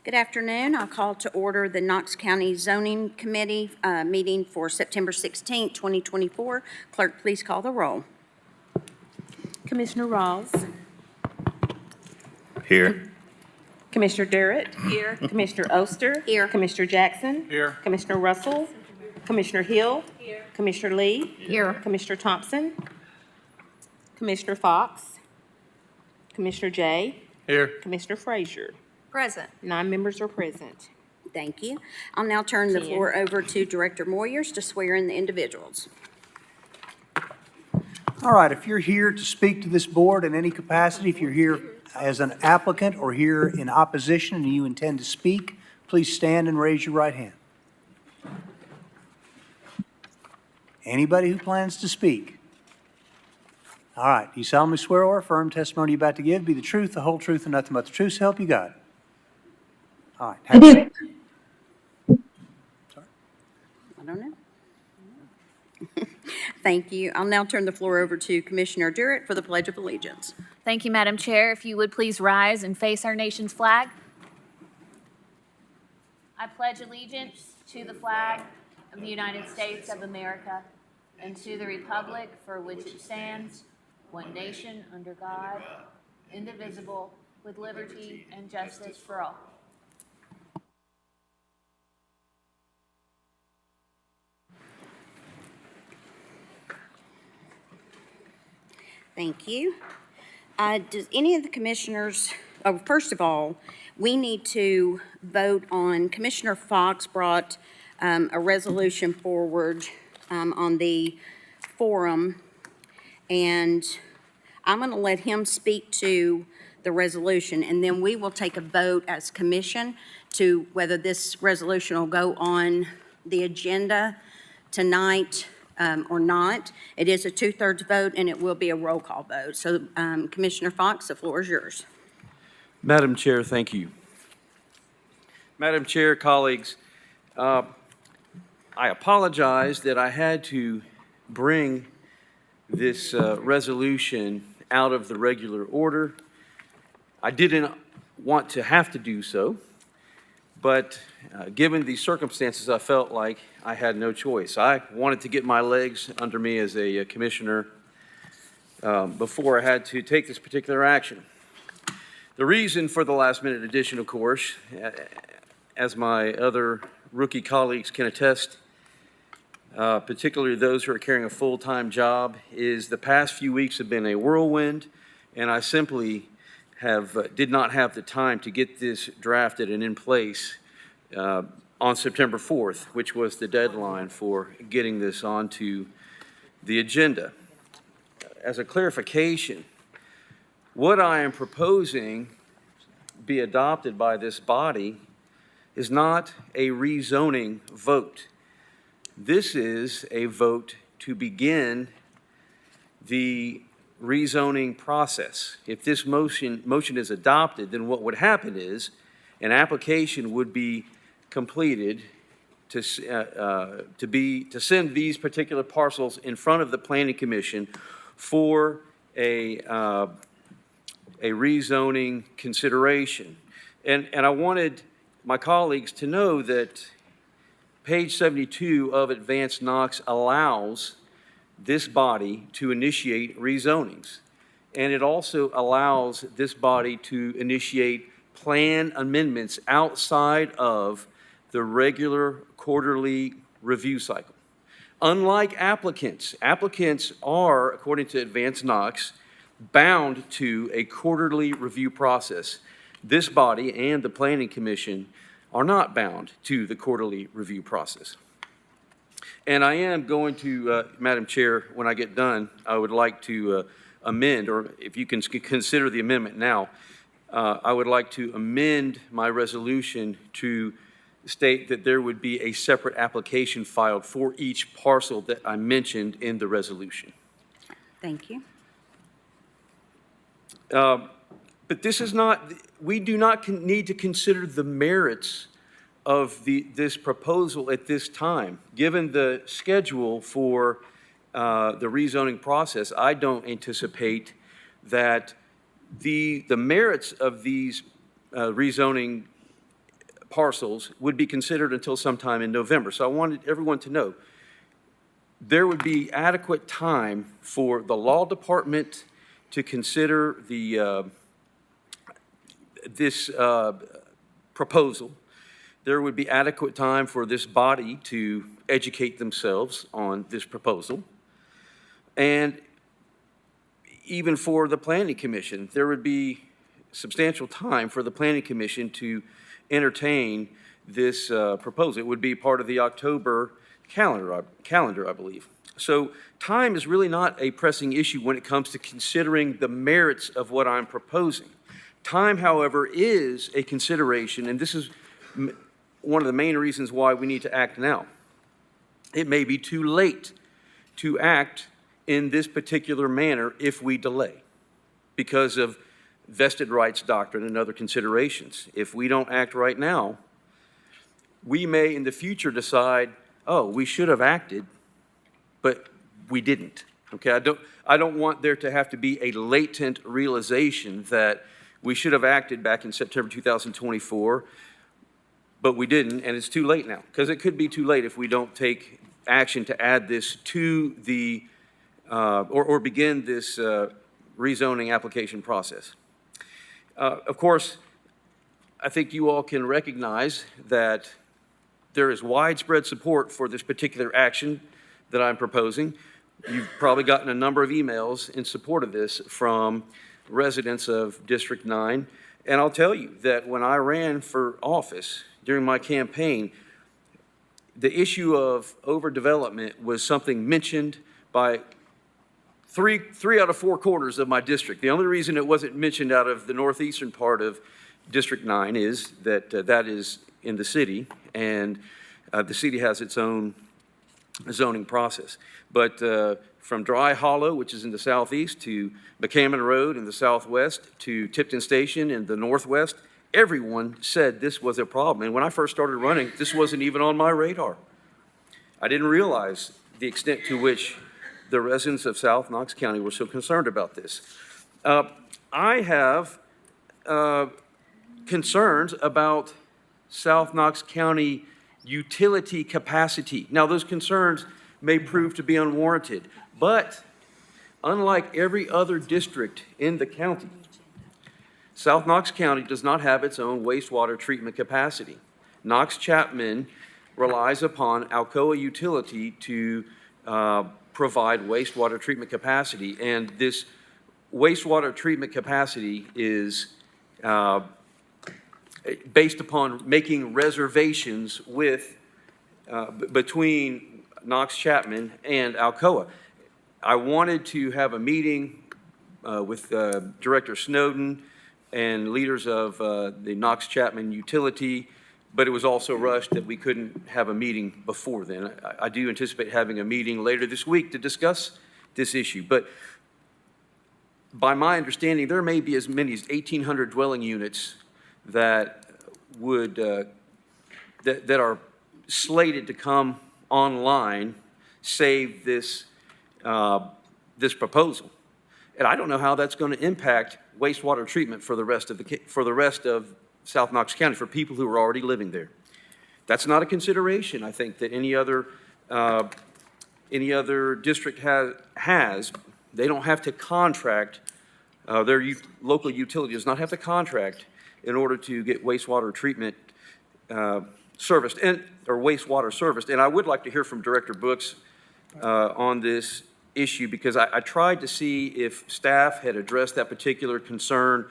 Good afternoon. I'll call to order the Knox County Zoning Committee meeting for September 16, 2024. Clerk, please call the roll. Commissioner Rawls. Here. Commissioner Durrett. Here. Commissioner Oster. Here. Commissioner Jackson. Here. Commissioner Russell. Commissioner Hill. Here. Commissioner Lee. Here. Commissioner Thompson. Commissioner Fox. Commissioner Jay. Here. Commissioner Frazier. Present. 9 members are present. Thank you. I'll now turn the floor over to Director Moyers to swear in the individuals. All right, if you're here to speak to this board in any capacity, if you're here as an applicant or here in opposition and you intend to speak, please stand and raise your right hand. Anybody who plans to speak? All right, do you solemnly swear or affirm testimony you're about to give be the truth, the whole truth, and nothing but the truth, so help you God? All right. I do. I don't know. Thank you. I'll now turn the floor over to Commissioner Durrett for the Pledge of Allegiance. Thank you, Madam Chair. If you would please rise and face our nation's flag. I pledge allegiance to the flag of the United States of America and to the republic for which it stands, one nation under God, indivisible, with liberty and justice for all. Thank you. Does any of the commissioners, first of all, we need to vote on, Commissioner Fox brought a resolution forward on the forum, and I'm going to let him speak to the resolution, and then we will take a vote as commission to whether this resolution will go on the agenda tonight or not. It is a 2/3 vote, and it will be a roll call vote. So, Commissioner Fox, the floor is yours. Madam Chair, thank you. Madam Chair, colleagues, I apologize that I had to bring this resolution out of the regular order. I didn't want to have to do so, but given the circumstances, I felt like I had no choice. I wanted to get my legs under me as a commissioner before I had to take this particular action. The reason for the last-minute addition, of course, as my other rookie colleagues can attest, particularly those who are carrying a full-time job, is the past few weeks have been a whirlwind, and I simply did not have the time to get this drafted and in place on September 4th, which was the deadline for getting this onto the agenda. As a clarification, what I am proposing be adopted by this body is not a rezoning vote. This is a vote to begin the rezoning process. If this motion is adopted, then what would happen is an application would be completed to send these particular parcels in front of the Planning Commission for a rezoning consideration. And I wanted my colleagues to know that page 72 of Advanced Knox allows this body to initiate rezonings. And it also allows this body to initiate plan amendments outside of the regular quarterly review cycle. Unlike applicants are, according to Advanced Knox, bound to a quarterly review process. This body and the Planning Commission are not bound to the quarterly review process. And I am going to, Madam Chair, when I get done, I would like to amend, or if you can consider the amendment now, I would like to amend my resolution to state that there would be a separate application filed for each parcel that I mentioned in the resolution. Thank you. But this is not, we do not need to consider the merits of this proposal at this time. Given the schedule for the rezoning process, I don't anticipate that the merits of these rezoning parcels would be considered until sometime in November. So I wanted everyone to know, there would be adequate time for the law department to consider this proposal. There would be adequate time for this body to educate themselves on this proposal. And even for the Planning Commission, there would be substantial time for the Planning Commission to entertain this proposal. It would be part of the October calendar, I believe. So time is really not a pressing issue when it comes to considering the merits of what I'm proposing. Time, however, is a consideration, and this is one of the main reasons why we need to act now. It may be too late to act in this particular manner if we delay because of vested rights doctrine and other considerations. If we don't act right now, we may in the future decide, oh, we should have acted, but we didn't. Okay, I don't want there to have to be a latent realization that we should have acted back in September 2024, but we didn't, and it's too late now. Because it could be too late if we don't take action to add this to the, or begin this rezoning application process. Of course, I think you all can recognize that there is widespread support for this particular action that I'm proposing. You've probably gotten a number of emails in support of this from residents of District 9. And I'll tell you that when I ran for office during my campaign, the issue of overdevelopment was something mentioned by three out of 4 quarters of my district. The only reason it wasn't mentioned out of the northeastern part of District 9 is that that is in the city, and the city has its own zoning process. But from Dry Hollow, which is in the southeast, to McCammon Road in the southwest, to Tipton Station in the northwest, everyone said this was a problem. And when I first started running, this wasn't even on my radar. I didn't realize the extent to which the residents of South Knox County were so concerned about this. I have concerns about South Knox County utility capacity. Now, those concerns may prove to be unwarranted, but unlike every other district in the county, South Knox County does not have its own wastewater treatment capacity. Knox Chapman relies upon Alcoa Utility to provide wastewater treatment capacity, and this wastewater treatment capacity is based upon making reservations with between Knox Chapman and Alcoa. I wanted to have a meeting with Director Snowden and leaders of the Knox Chapman utility, but it was also rushed that we couldn't have a meeting before then. I do anticipate having a meeting later this week to discuss this issue, but by my understanding, there may be as many as 1,800 dwelling units that would that are slated to come online, save this this proposal, and I don't know how that's going to impact wastewater treatment for the rest of South Knox County for people who are already living there. That's not a consideration, I think, that any other district has. They don't have to contract. Their local utility does not have to contract in order to get wastewater treatment serviced or wastewater serviced. And I would like to hear from Director Brooks on this issue, because I tried to see if staff had addressed that particular concern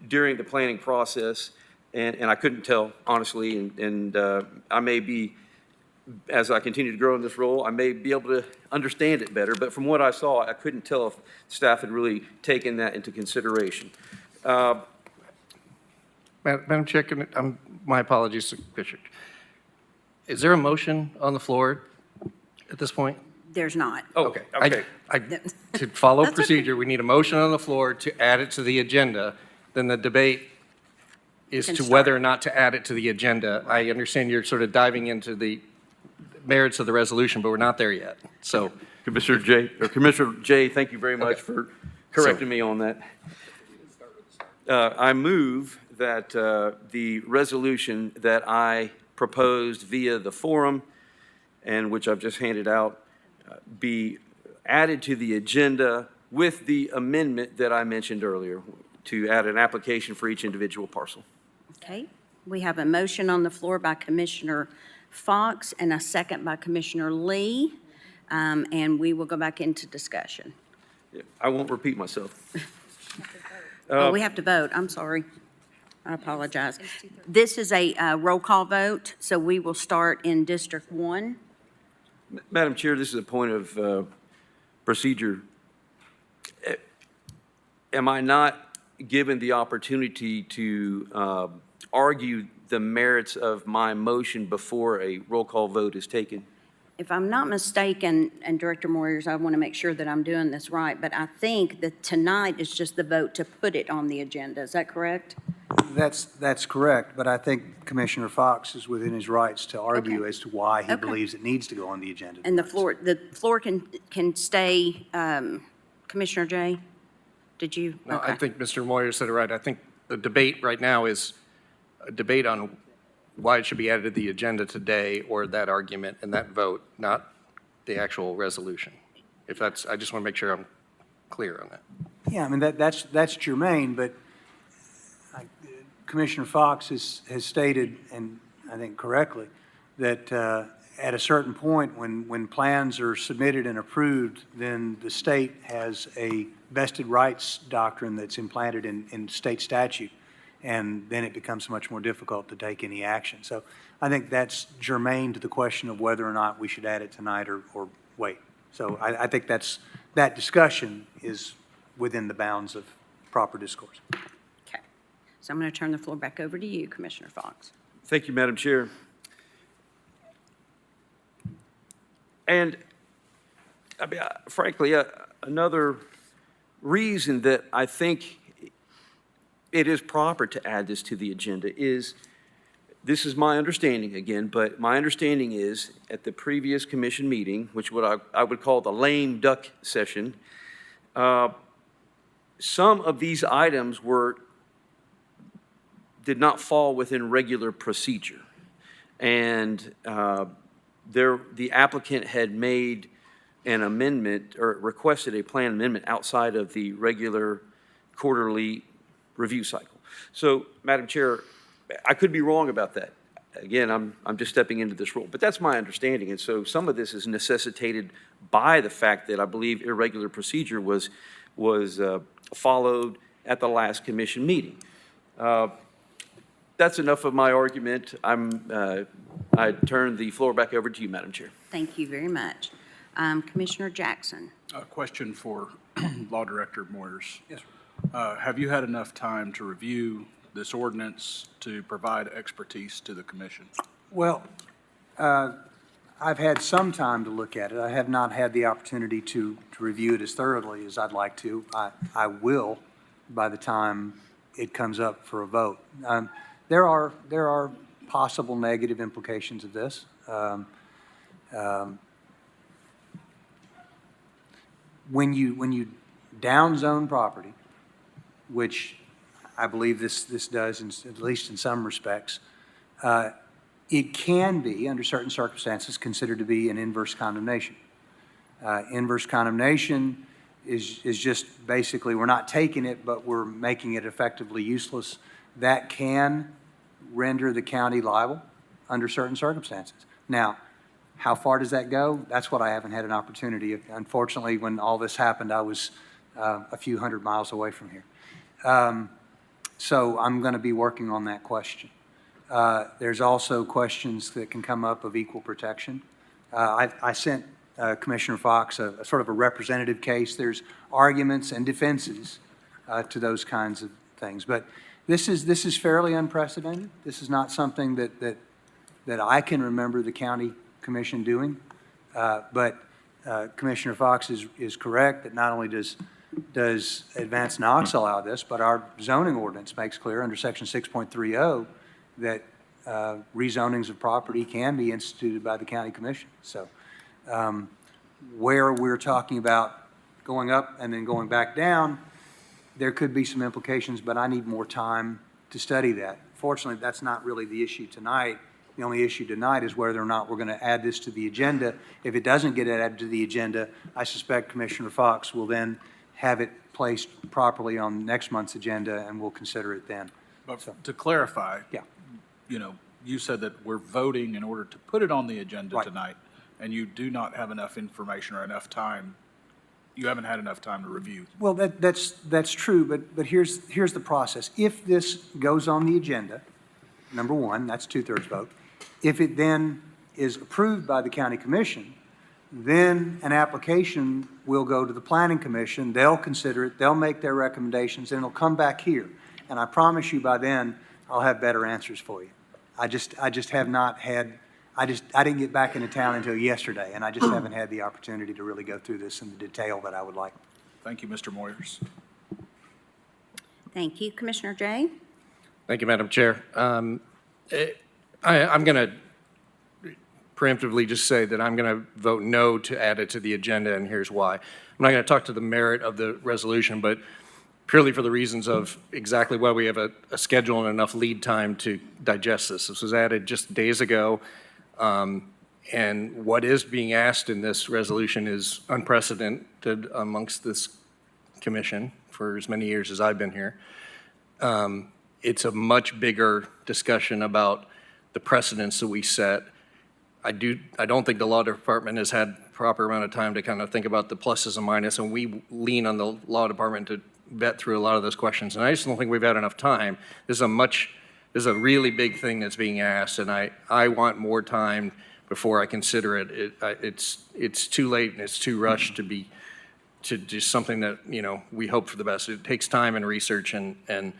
during the planning process, and I couldn't tell, honestly, and I may be, as I continue to grow in this role, I may be able to understand it better, but from what I saw, I couldn't tell if staff had really taken that into consideration. Madam Chair, my apologies, District. Is there a motion on the floor at this point? There's not. Oh, Okay. okay. To follow That's okay. procedure, we need a motion on the floor to add it to the agenda. Then the debate is Can to start. whether or not to add it to the agenda. I understand you're sort of diving into the merits of the resolution, but we're not there yet. So Commissioner Jay, thank you very much for correcting me on that. I move that the resolution that I proposed via the forum, and which I've just handed out, be added to the agenda with the amendment that I mentioned earlier, to add an application for each individual parcel. Okay, we have a motion on the floor by Commissioner Fox and a second by Commissioner Lee, and we will go back into discussion. I won't repeat myself. Oh, we have to vote, I'm sorry. I apologize. This is a roll call vote, so we will start in District 1. Madam Chair, this is a point of procedure. Am I not given the opportunity to argue the merits of my motion before a roll call vote is taken? If I'm not mistaken, and Director Moyers, I want to make sure that I'm doing this right, but I think that tonight is just the vote to put it on the agenda. Is that correct? That's correct, but I think Commissioner Fox is within his rights to argue Okay. as to why he Okay. believes it needs to go on the agenda. And the floor can stay, Commissioner Jay? Did you? No, I Okay. think Mr. Moyer said it right. I think the debate right now is a debate on why it should be added to the agenda today, or that argument and that vote, not the actual resolution. If that's, I just want to make sure I'm clear on that. Yeah, I mean, that's germane, but Commissioner Fox has stated, and I think correctly, that at a certain point, when plans are submitted and approved, then the state has a vested rights doctrine that's implanted in state statute, and then it becomes much more difficult to take any action. So I think that's germane to the question of whether or not we should add it tonight or wait. So I think that discussion is within the bounds of proper discourse. Okay. So I'm going to turn the floor back over to you, Commissioner Fox. Thank you, Madam Chair. And I mean, frankly, another reason that I think it is proper to add this to the agenda is, this is my understanding again, but my understanding is at the previous commission meeting, which I would call the lame duck session, some of these items did not fall within regular procedure. And the applicant had made an amendment or requested a plan amendment outside of the regular quarterly review cycle. So, Madam Chair, I could be wrong about that. Again, I'm just stepping into this role, but that's my understanding. And so some of this is necessitated by the fact that I believe irregular procedure was followed at the last commission meeting. That's enough of my argument. I turn the floor back over to you, Madam Chair. Thank you very much. Commissioner Jackson. A question for Law Director Moyers. Yes, sir. Have you had enough time to review this ordinance to provide expertise to the commission? Well, I've had some time to look at it. I have not had the opportunity to review it as thoroughly as I'd like to. I will by the time it comes up for a vote. There are possible negative implications of this. When you downzone property, which I believe this does, at least in some respects, it can be, under certain circumstances, considered to be an inverse condemnation. Inverse condemnation is just basically, we're not taking it, but we're making it effectively useless. That can render the county liable under certain circumstances. Now, how far does that go? That's what I haven't had an opportunity. Unfortunately, when all this happened, I was a few hundred miles away from here. So I'm going to be working on that question. There's also questions that can come up of equal protection. I sent Commissioner Fox a sort of a representative case. There's arguments and defenses to those kinds of things. But this is fairly unprecedented. This is not something that I can remember the county commission doing. But Commissioner Fox is correct that not only does Advanced Knox allow this, but our zoning ordinance makes clear under section 6.30 that rezonings of property can be instituted by the county commission. So where we're talking about going up and then going back down, there could be some implications, but I need more time to study that. Fortunately, that's not really the issue tonight. The only issue tonight is whether or not we're going to add this to the agenda. If it doesn't get added to the agenda, I suspect Commissioner Fox will then have it placed properly on next month's agenda, and we'll consider it then. But to clarify. Yeah. You know, you said that we're voting in order to put it on the agenda Right. tonight, and you do not have enough information or enough time. You haven't had enough time to review. Well, that's true, but here's the process. If this goes on the agenda, number one, that's 2/3 vote. If it then is approved by the county commission, then an application will go to the planning commission. They'll consider it, they'll make their recommendations, and it'll come back here. And I promise you by then, I'll have better answers for you. I just have not had, I didn't get back into town until yesterday, and I just haven't had the opportunity to really go through this in the detail that I would like. Thank you, Mr. Moyers. Thank you. Commissioner Jay? Thank you, Madam Chair. I'm going to preemptively just say that I'm going to vote no to add it to the agenda, and here's why. I'm not going to talk to the merit of the resolution, but purely for the reasons of exactly why we have a schedule and enough lead time to digest this. This was added just days ago, and what is being asked in this resolution is unprecedented amongst this commission for as many years as I've been here. It's a much bigger discussion about the precedents that we set. I don't think the law department has had proper amount of time to kind of think about the pluses and minuses, and we lean on the law department to vet through a lot of those questions. And I just don't think we've had enough time. This is a really big thing that's being asked, and I want more time before I consider it. It's too late and it's too rushed to do something that, you know, we hope for the best. It takes time and research, and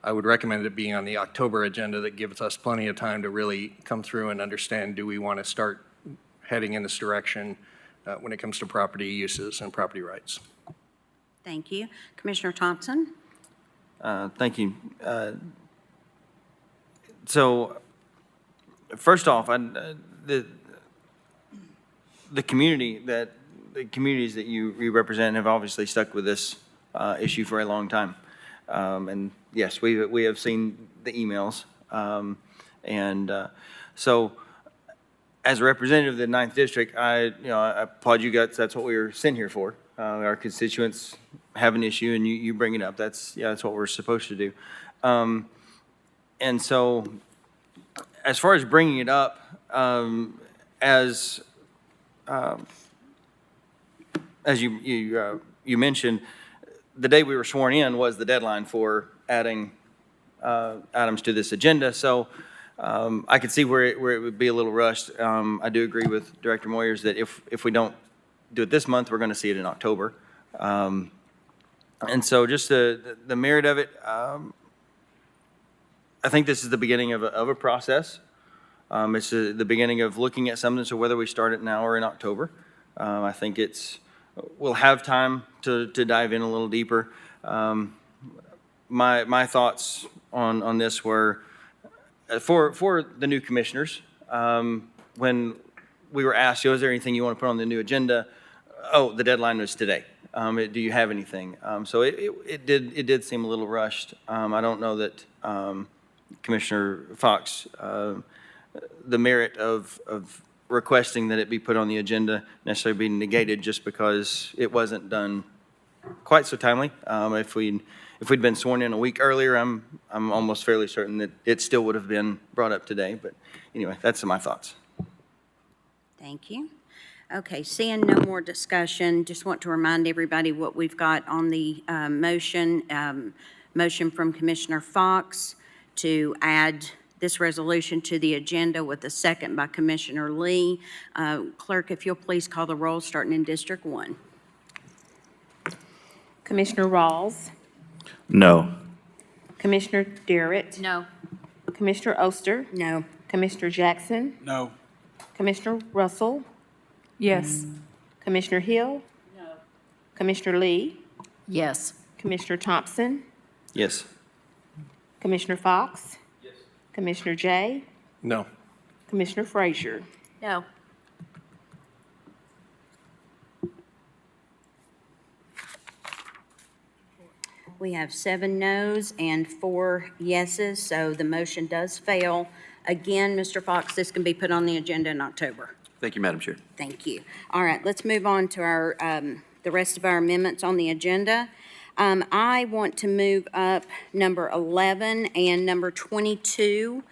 I would recommend it being on the October agenda. That gives us plenty of time to really come through and understand, do we want to start heading in this direction when it comes to property uses and property rights. Thank you. Commissioner Thompson? Thank you. So, first off, the communities that you represent have obviously stuck with this issue for a long time. And yes, we have seen the emails. So, as a representative of the 9th District, I applaud you guys. That's what we were sent here for. Our constituents have an issue, and you bring it up. That's what we're supposed to do. And so, as far as bringing it up, as you mentioned, the day we were sworn in was the deadline for adding items to this agenda. So I could see where it would be a little rushed. I do agree with Director Moyers that if we don't do it this month, we're going to see it in October. And so just the merit of it, I think this is the beginning of a process. It's the beginning of looking at something, so whether we start it now or in October. I think we'll have time to dive in a little deeper. My thoughts on this were, for the new commissioners, when we were asked, is there anything you want to put on the new agenda? Oh, the deadline was today. Do you have anything? So it did seem a little rushed. I don't know that Commissioner Fox, the merit of requesting that it be put on the agenda necessarily be negated just because it wasn't done quite so timely. If we'd been sworn in a week earlier, I'm almost fairly certain that it still would have been brought up today. But anyway, that's my thoughts. Thank you. Okay, seeing no more discussion, just want to remind everybody what we've got on the motion. Motion from Commissioner Fox to add this resolution to the agenda with a second by Commissioner Lee. Clerk, if you'll please call the roll, starting in District 1. Commissioner Rawls, No. Commissioner Darrett, No. Commissioner Oster, No. Commissioner Jackson, No. Commissioner Russell. Yes. Commissioner Hill. No. Commissioner Lee, Yes. Commissioner Thompson, Yes. Commissioner Fox. Yes. Commissioner Jay, No. Commissioner Frazier. No. We have 7 noes and 4 yeses, so the motion does fail. Again, Mr. Fox, this can be put on the agenda in October. Thank you, Madam Chair. Thank you. All right, let's move on to our, the rest of our amendments on the agenda. I want to move up number 11 and number 22.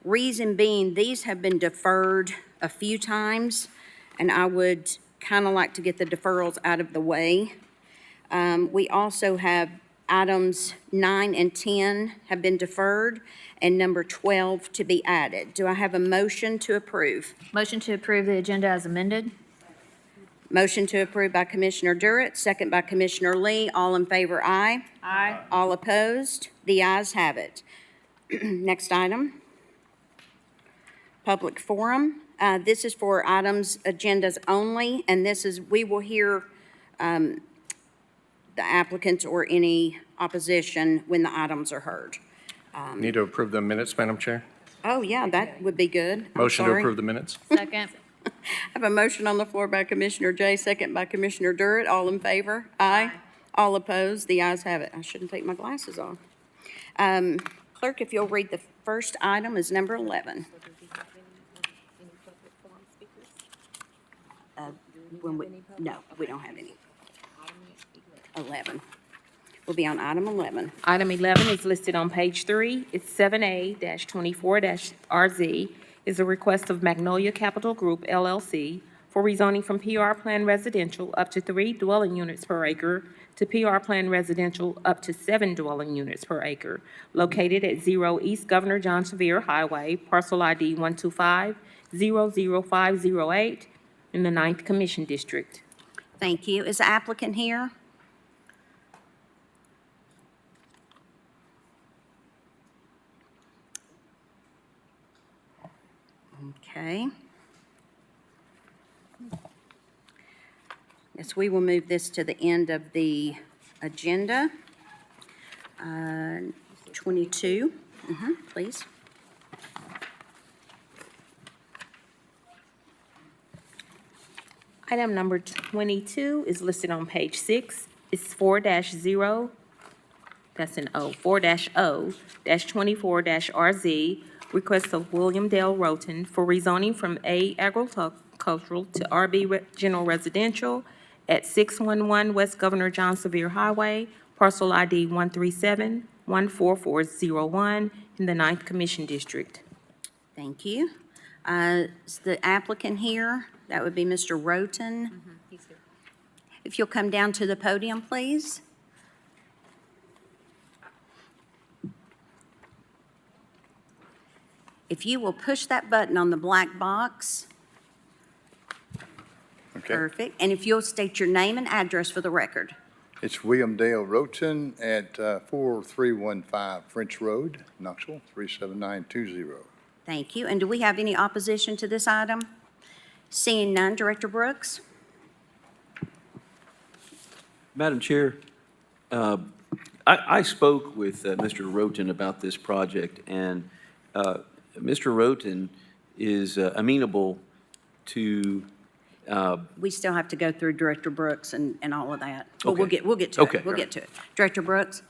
Reason being, these have been deferred a few times, and I would kind of like to get the deferrals out of the way. We also have items 9 and 10 have been deferred, and number 12 to be added. Do I have a motion to approve? Motion to approve the agenda as amended? Motion to approve by Commissioner Durrett, second by Commissioner Lee. All in favor, aye. Aye. All opposed? The ayes have it. Next item. Public forum. This is for items, agendas only, and this is, we will hear the applicants or any opposition when the items are heard. Need to approve the minutes, Madam Chair? Oh, yeah, that would be good. I'm Motion to sorry. approve the minutes? Second. I have a motion on the floor by Commissioner Jay, second by Commissioner Durrett. All in favor? Aye. All opposed? The ayes have it. I shouldn't take my glasses off. Clerk, if you'll read the first item is number 11. No, we don't have any. 11. We'll be on item 11. Item 11 is listed on page 3. It's 7A-24-RZ, is a request of Magnolia Capital Group LLC for rezoning from PR Plan Residential up to 3 dwelling units per acre to PR Plan Residential up to 7 dwelling units per acre, located at 0 East Governor John Sevier Highway, parcel ID 125-00508, in the 9th Commission District. Thank you. Is the applicant here? Okay. Yes, we will move this to the end of the agenda. 22, please. Item number 22 is listed on page 6. It's 4-0, that's an O, 4-O-24-RZ, request of William Dale Roten for rezoning from A agricultural to RB general residential at 611 West Governor John Sevier Highway, parcel ID 137-14401, in the 9th Commission District. Thank you. Is the applicant here? That would be Mr. Roten. He's here. If you'll come down to the podium, please. If you will push that button on the black box. Okay. Perfect. And if you'll state your name and address for the record. It's William Dale Roten at 4315 French Road, Knoxville, 37920. Thank you. And do we have any opposition to this item? Seeing none, Director Brooks? Madam Chair, I spoke with Mr. Roten about this project, and Mr. Roten is amenable to, We still have to go through Director Brooks and all of that. But we'll Okay. get to it. Okay. We'll get to it. Director Brooks?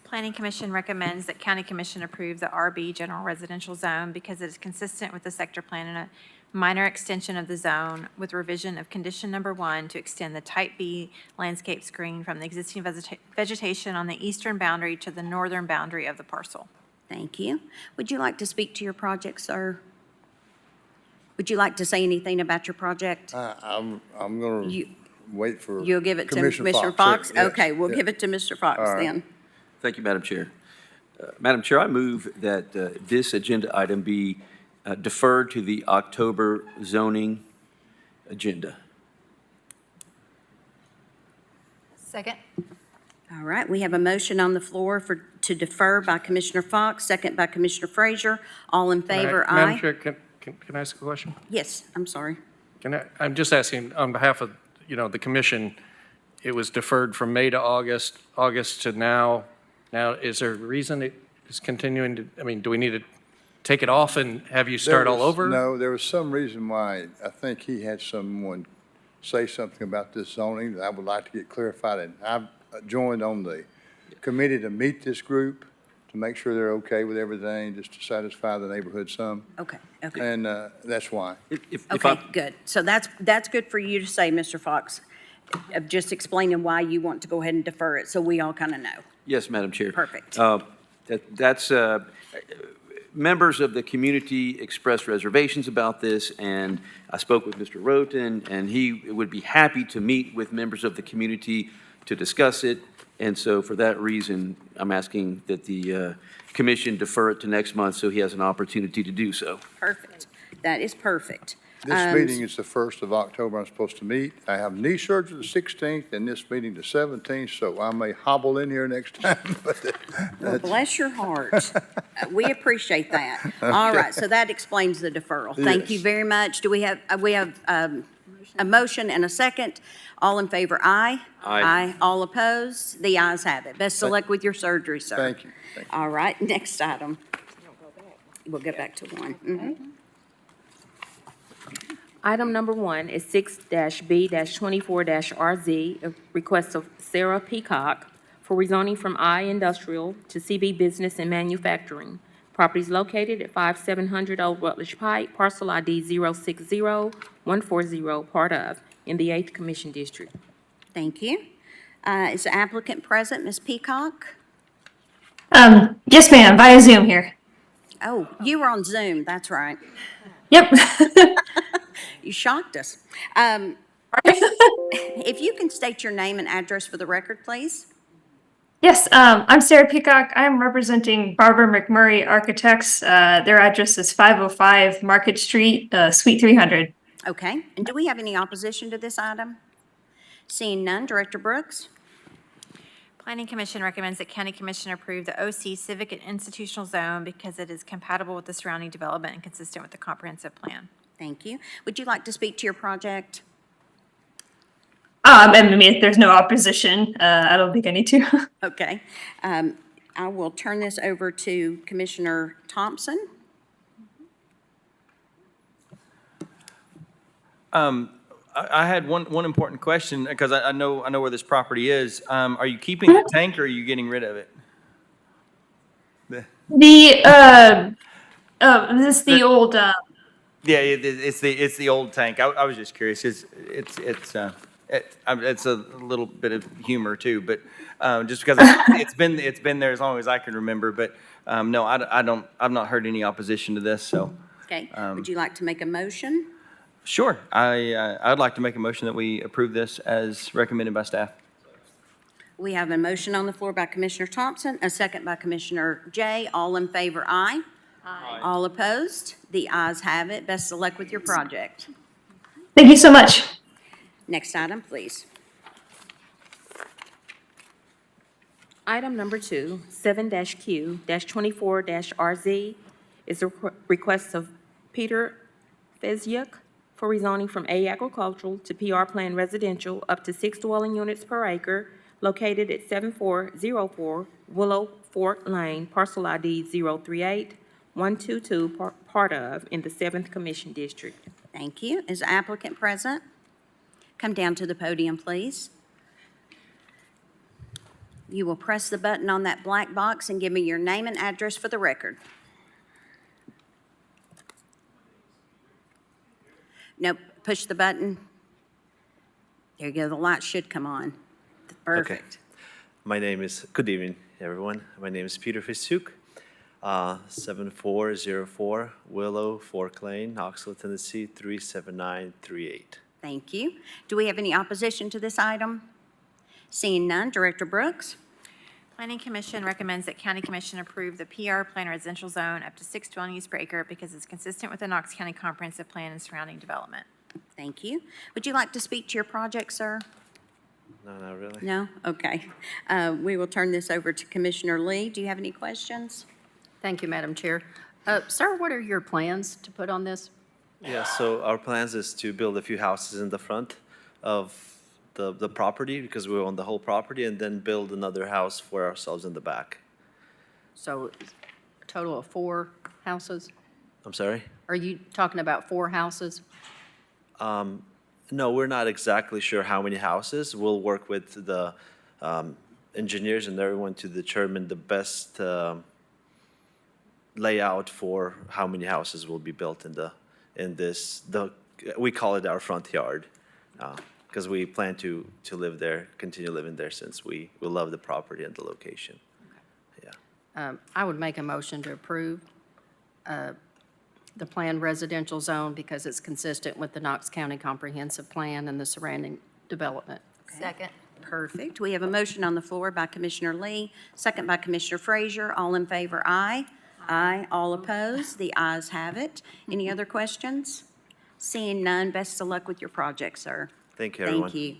Planning Commission recommends that County Commission approve the RB General Residential Zone because it is consistent with the sector plan and a minor extension of the zone with revision of condition number 1 to extend the Type B landscape screen from the existing vegetation on the eastern boundary to the northern boundary of the parcel. Thank you. Would you like to speak to your project, sir? Would you like to say anything about your project? I'm going You- to wait for You'll give it to Commissioner Commissioner Fox? Yes, Okay, we'll yes. give it to Mr. Fox All right. then. thank you, Madam Chair. Madam Chair, I move that this agenda item be deferred to the October zoning agenda. Second. All right, we have a motion on the floor to defer by Commissioner Fox, second by Commissioner Frazier. All in favor, aye? Madam Chair, can I ask a question? Yes, I'm sorry. I'm just asking on behalf of, the commission, it was deferred from May to August, August to now. Now, is there a reason it is continuing to, do we need to take it off and have you start all over? No, there was some reason why. I think he had someone say something about this zoning that I would like to get clarified. And I've joined on the committee to meet this group to make sure they're okay with everything, just to satisfy the neighborhood some. Okay, okay. And that's why. If Okay, I, good. So that's good for you to say, Mr. Fox, of just explaining why you want to go ahead and defer it, so we all kind of know. yes, Madam Chair. Perfect. That's, members of the community expressed reservations about this, and I spoke with Mr. Roten, and he would be happy to meet with members of the community to discuss it. And so for that reason, I'm asking that the commission defer it to next month so he has an opportunity to do so. Perfect. That is perfect. This meeting is the 1st of October I'm supposed to meet. I have knee surgery the 16th and this meeting the 17th, so I may hobble in here next time. But Well, bless your heart. We appreciate that. All right, so that explains the deferral. Thank you Yes. very much. Do we have a motion and a second? All in favor, aye? Aye. All opposed? The ayes have it. Best of luck with your surgery, sir. Thank you. Thank you. All right, next item. We'll go back to one. Mhm. Item number 1 is 6-B-24-RZ, a request of Sarah Peacock for rezoning from I Industrial to CB Business and Manufacturing. Properties located at 5700 Old Rutledge Pike, parcel ID 060-140, part of, in the 8th Commission District. Thank you. Is the applicant present, Ms. Peacock? Yes, ma'am, via Zoom here. Oh, you were on Zoom, that's right. Yep. You shocked us. If you can state your name and address for the record, please. Yes, I'm Sarah Peacock. I'm representing Barbara McMurray Architects. Their address is 505 Market Street, Suite 300. Okay, and do we have any opposition to this item? Seeing none, Director Brooks? Planning Commission recommends that County Commission approve the OC Civic and Institutional Zone because it is compatible with the surrounding development and consistent with the comprehensive plan. Thank you. Would you like to speak to your project? I mean, if there's no opposition, I don't think I need to. Okay. I will turn this over to Commissioner Thompson. I had one important question, because I know where this property is. Are you keeping the tank, or are you getting rid of it? Is this the old, Yeah, it's the old tank. I was just curious. It's a little bit of humor too, but just because it's been there as long as I can remember. But no, I've not heard any opposition to this. So Okay. Would you like to make a motion? sure, I'd like to make a motion that we approve this as recommended by staff. We have a motion on the floor by Commissioner Thompson, a second by Commissioner Jay. All in favor, aye? Aye. All opposed? The ayes have it. Best of luck with your project. thank you so much. Next item, please. Item number 2, 7-Q-24-RZ, is a request of Peter Fezyuk for rezoning from A Agricultural to PR Plan Residential up to 6 dwelling units per acre located at 7404 Willow Fort Lane, parcel ID 038-122, part of, in the 7th Commission District. Thank you. Is the applicant present? Come down to the podium, please. You will press the button on that black box and give me your name and address for the record. Nope, push the button. There you go, the light should come on. Perfect. My name is, good evening, everyone. My name is Peter Fisuk, 7404 Willow Fork Lane, Knoxville, Tennessee, 37938. Thank you. Do we have any opposition to this item? Seeing none, Director Brooks? Planning Commission recommends that County Commission approve the PR Plan Residential Zone up to 6 dwelling units per acre because it's consistent with the Knox County Comprehensive Plan and surrounding development. Thank you. Would you like to speak to your project, sir? No, not really. No? Okay. We will turn this over to Commissioner Lee. Do you have any questions? Thank you, Madam Chair. Sir, what are your plans to put on this? Yeah, so our plans is to build a few houses in the front of the property because we own the whole property, and then build another house for ourselves in the back. So a total of 4 houses? I'm sorry? Are you talking about 4 houses? No, we're not exactly sure how many houses. We'll work with the engineers and everyone to determine the best layout for how many houses will be built we call it our front yard, because we plan to live there, continue living there since we love the property and the location. Yeah. I would make a motion to approve the planned residential zone because it's consistent with the Knox County Comprehensive Plan and the surrounding development. Second. Perfect. We have a motion on the floor by Commissioner Lee, second by Commissioner Frazier. All in favor, aye. Aye. All opposed? The ayes have it. Any other questions? Seeing none, best of luck with your project, sir. Thank you, everyone. Thank you.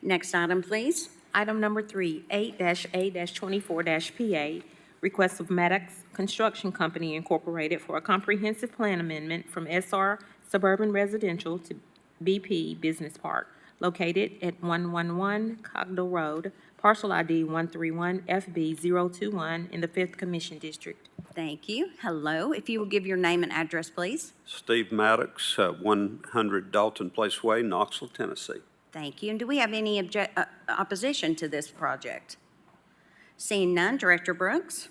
Next item, please. Item number 3, 8-A-24-PA, request of Maddox Construction Company Incorporated for a comprehensive plan amendment from SR Suburban Residential to BP Business Park, located at 111 Cogdell Road, parcel ID 131FB021 in the 5th Commission District. Thank you. Hello. If you will give your name and address, please. Steve Maddox, 100 Dalton Place Way, Knoxville, Tennessee. Thank you. And do we have any opposition to this project? Seeing none, Director Brooks.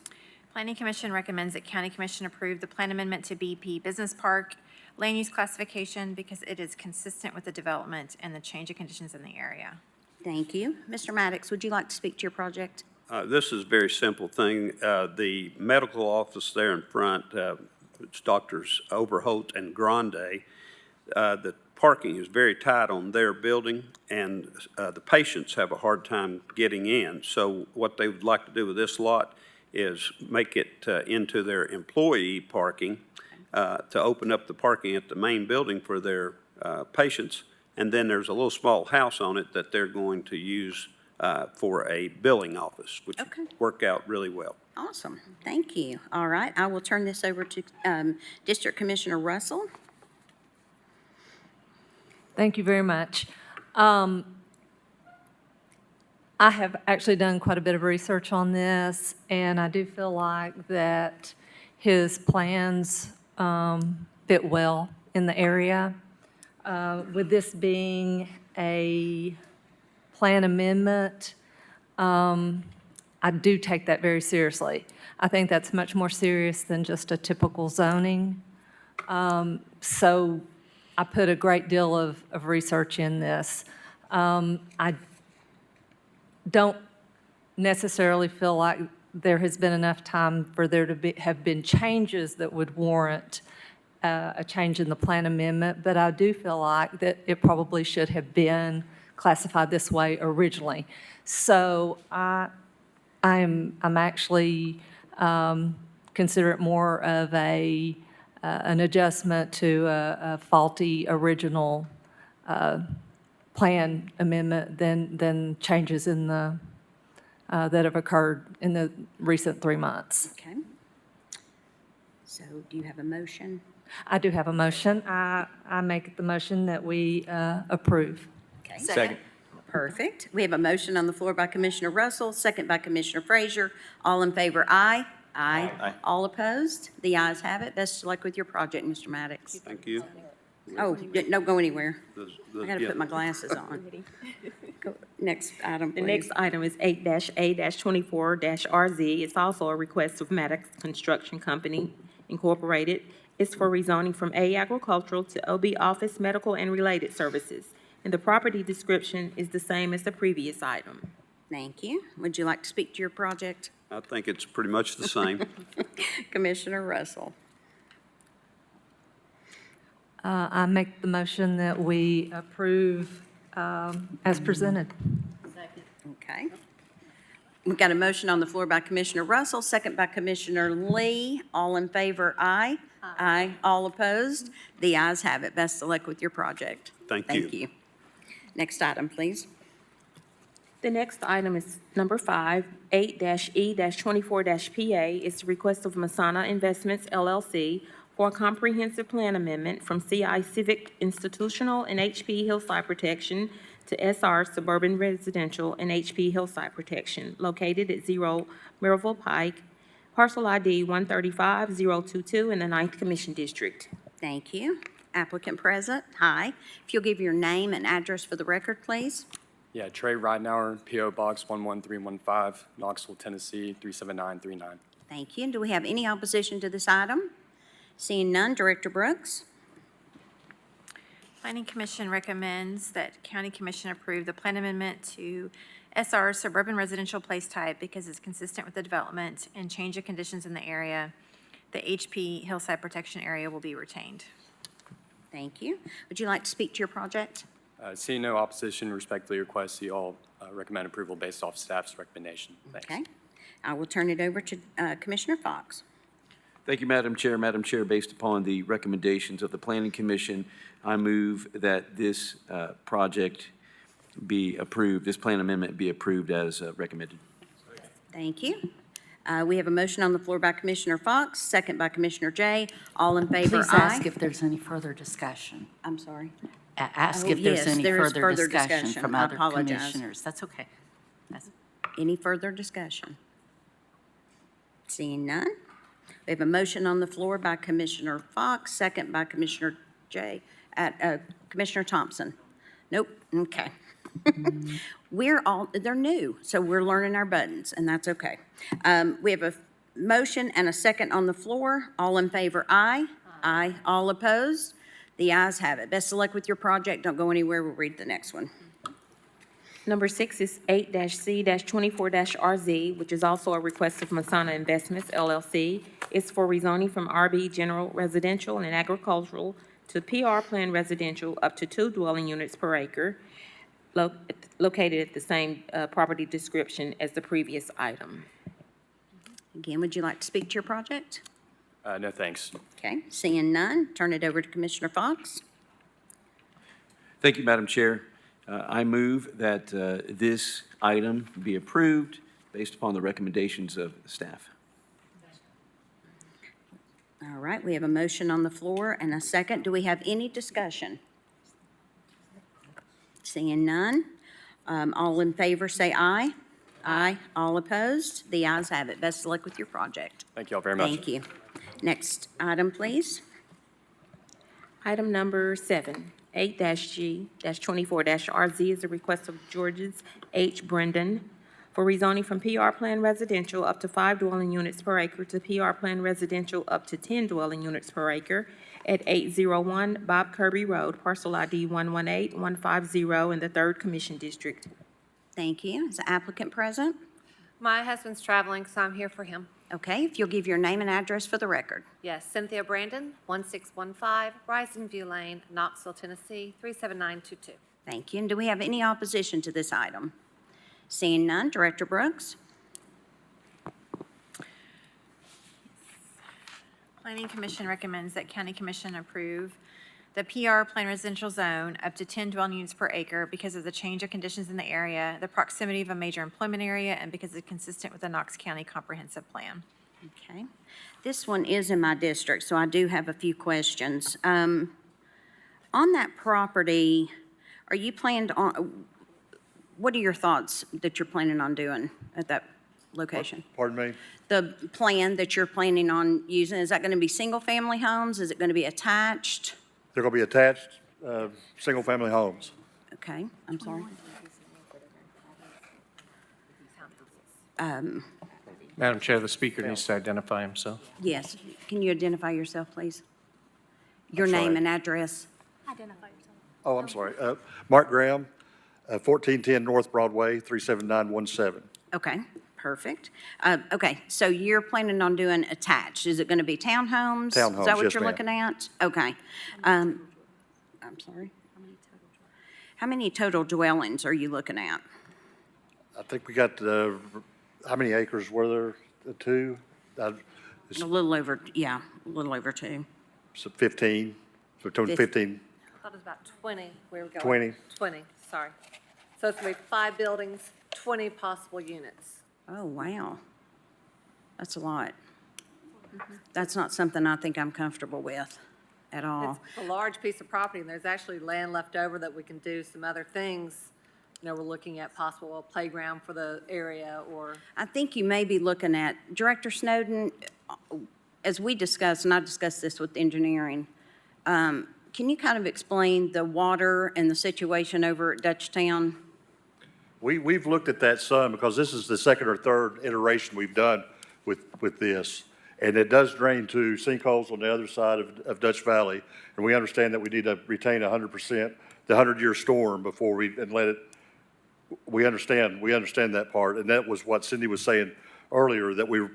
Planning Commission recommends that County Commission approve the plan amendment to BP Business Park land use classification because it is consistent with the development and the change of conditions in the area. Thank you. Mr. Maddox, would you like to speak to your project? This is a very simple thing. The medical office there in front, it's Doctors Overholt and Grande. The parking is very tight on their building, and the patients have a hard time getting in. So what they would like to do with this lot is make it into their employee parking, to open up the parking at the main building for their patients. And then there's a little small house on it that they're going to use for a billing office, which would work out really well. Awesome. Thank you. All right. I will turn this over to District Commissioner Russell. Thank you very much. I have actually done quite a bit of research on this, and I do feel like that his plans fit well in the area. With this being a plan amendment, I do take that very seriously. I think that's much more serious than just a typical zoning. So I put a great deal of research in this. I don't necessarily feel like there has been enough time for there to have been changes that would warrant a change in the plan amendment, but I do feel like that it probably should have been classified this way originally. So I'm actually consider it more of an adjustment to a faulty original plan amendment than changes in the that have occurred in the recent 3 months. Okay. So do you have a motion? I do have a motion. I make the motion that we approve. Okay. Second. Perfect. We have a motion on the floor by Commissioner Russell, second by Commissioner Frazier. All in favor, aye. Aye. Aye. All opposed? The ayes have it. Best of luck with your project, Mr. Maddox. Thank you. Oh, don't go anywhere. I got to Yeah. put my glasses on. Next item, The please. next item is 8-A-24-RZ. It's also a request of Maddox Construction Company Incorporated. It's for rezoning from A agricultural to OB office, medical, and related services. And the property description is the same as the previous item. Thank you. Would you like to speak to your project? I think it's pretty much the same. Commissioner Russell. I make the motion that we approve as presented. Okay. We've got a motion on the floor by Commissioner Russell, second by Commissioner Lee. All in favor, aye. Aye. All opposed? The ayes have it. Best of luck with your project. Thank you. Thank you. Next item, please. The next item is number 5, 8-E-24-PA. It's a request of Masana Investments LLC for a comprehensive plan amendment from CI Civic Institutional and HP Hillside Protection to SR Suburban Residential and HP Hillside Protection, located at 0 Maryville Pike, parcel ID 135022 in the 9th Commission District. Thank you. applicant present. Hi. If you'll give your name and address for the record, please. Yeah, Trey Ridenauer, P.O. Box 11315, Knoxville, Tennessee 37939. Thank you. And do we have any opposition to this item? Seeing none, Director Brooks. Planning Commission recommends that County Commission approve the plan amendment to SR Suburban Residential Place Type because it's consistent with the development and change of conditions in the area. The HP Hillside Protection Area will be retained. Thank you. Would you like to speak to your project? Seeing no opposition, respectfully request you all recommend approval based off staff's recommendation. Thanks. Okay. I will turn it over to Commissioner Fox. Thank you, Madam Chair. Madam Chair, based upon the recommendations of the Planning Commission, I move that this project be approved, this plan amendment be approved as recommended. Thank you. We have a motion on the floor by Commissioner Fox, second by Commissioner Jay. All in favor, Please aye. ask if there's any further discussion. I'm sorry. Ask Oh, if there's yes, any there is further discussion from I other apologize. commissioners. That's okay. Any further discussion? Seeing none. We have a motion on the floor by Commissioner Fox, second by Commissioner Commissioner Thompson. Nope, okay. They're new, so we're learning our buttons, and that's okay. We have a motion and a second on the floor. All in favor, aye. Aye. All opposed? The ayes have it. Best of luck with your project. Don't go anywhere. We'll read the next one. Number 6 is 8-C-24-RZ, which is also a request of Masana Investments, LLC. It's for rezoning from RB General Residential and Agricultural to PR Plan Residential up to 2 dwelling units per acre, located at the same property description as the previous item. Again, would you like to speak to your project? No, thanks. Okay, seeing none, turn it over to Commissioner Fox. Thank you, Madam Chair. I move that this item be approved based upon the recommendations of staff. All right, we have a motion on the floor and a second. Do we have any discussion? Seeing none, all in favor say aye. Aye. All opposed? The ayes have it. Best of luck with your project. Thank you all very much. Thank you. Next item, please. Item number 7, 8-G-24-RZ is a request of Georges H. Brendan for rezoning from PR Plan Residential up to 5 dwelling units per acre to PR Plan Residential up to 10 dwelling units per acre at 801 Bob Kirby Road, parcel ID 118150 in the 3rd Commission District. Thank you. Is the applicant present? My husband's traveling, so I'm here for him. Okay, if you'll give your name and address for the record. Yes, Cynthia Brandon, 1615 Rising View Lane, Knoxville, Tennessee, 37922. Thank you. And do we have any opposition to this item? Seeing none, Director Brooks. Planning Commission recommends that County Commission approve the PR Plan Residential Zone up to 10 dwelling units per acre because of the change of conditions in the area, the proximity of a major employment area, and because it's consistent with the Knox County Comprehensive Plan. Okay. This one is in my district, so I do have a few questions. On that property, are you planning on, what are your thoughts that you're planning on doing at that location? Pardon me? The plan that you're planning on using, is that going to be single-family homes? Is it going to be attached? They're going to be attached, single-family homes. Okay, I'm sorry. Madam Chair, the speaker needs to identify himself. Yes, can you identify yourself, please? Your I'm sorry. name and address. Identify yourself. Oh, I'm sorry. Mark Graham, 1410 North Broadway, 37917. Okay, perfect. Okay, so you're planning on doing attached. Is it going to be townhomes? Is Townhomes, that what yes, you're ma'am. looking at? Okay. I'm sorry? How many total dwellings are you looking at? I think we got, how many acres were there? 2? It's A little over, yeah, a little over 2. 15, so between 15, I thought it was about 20 we were going. 20. 20, sorry. So it's going to be 5 buildings, 20 possible units. Oh, wow. That's a lot. That's not something I think I'm comfortable with at all. It's a large piece of property, and there's actually land left over that we can do some other things. You know, we're looking at possible playground for the area, or I think you may be looking at, Director Snowden, as we discussed, and I discussed this with engineering, Can you kind of explain the water and the situation over at Dutchtown? We've looked at that some because this is the second or third iteration we've done with this. And it does drain to sinkholes on the other side of Dutch Valley. And we understand that we need to retain 100%, the 100-year storm before and let it, we understand that part. And that was what Cindy was saying earlier, that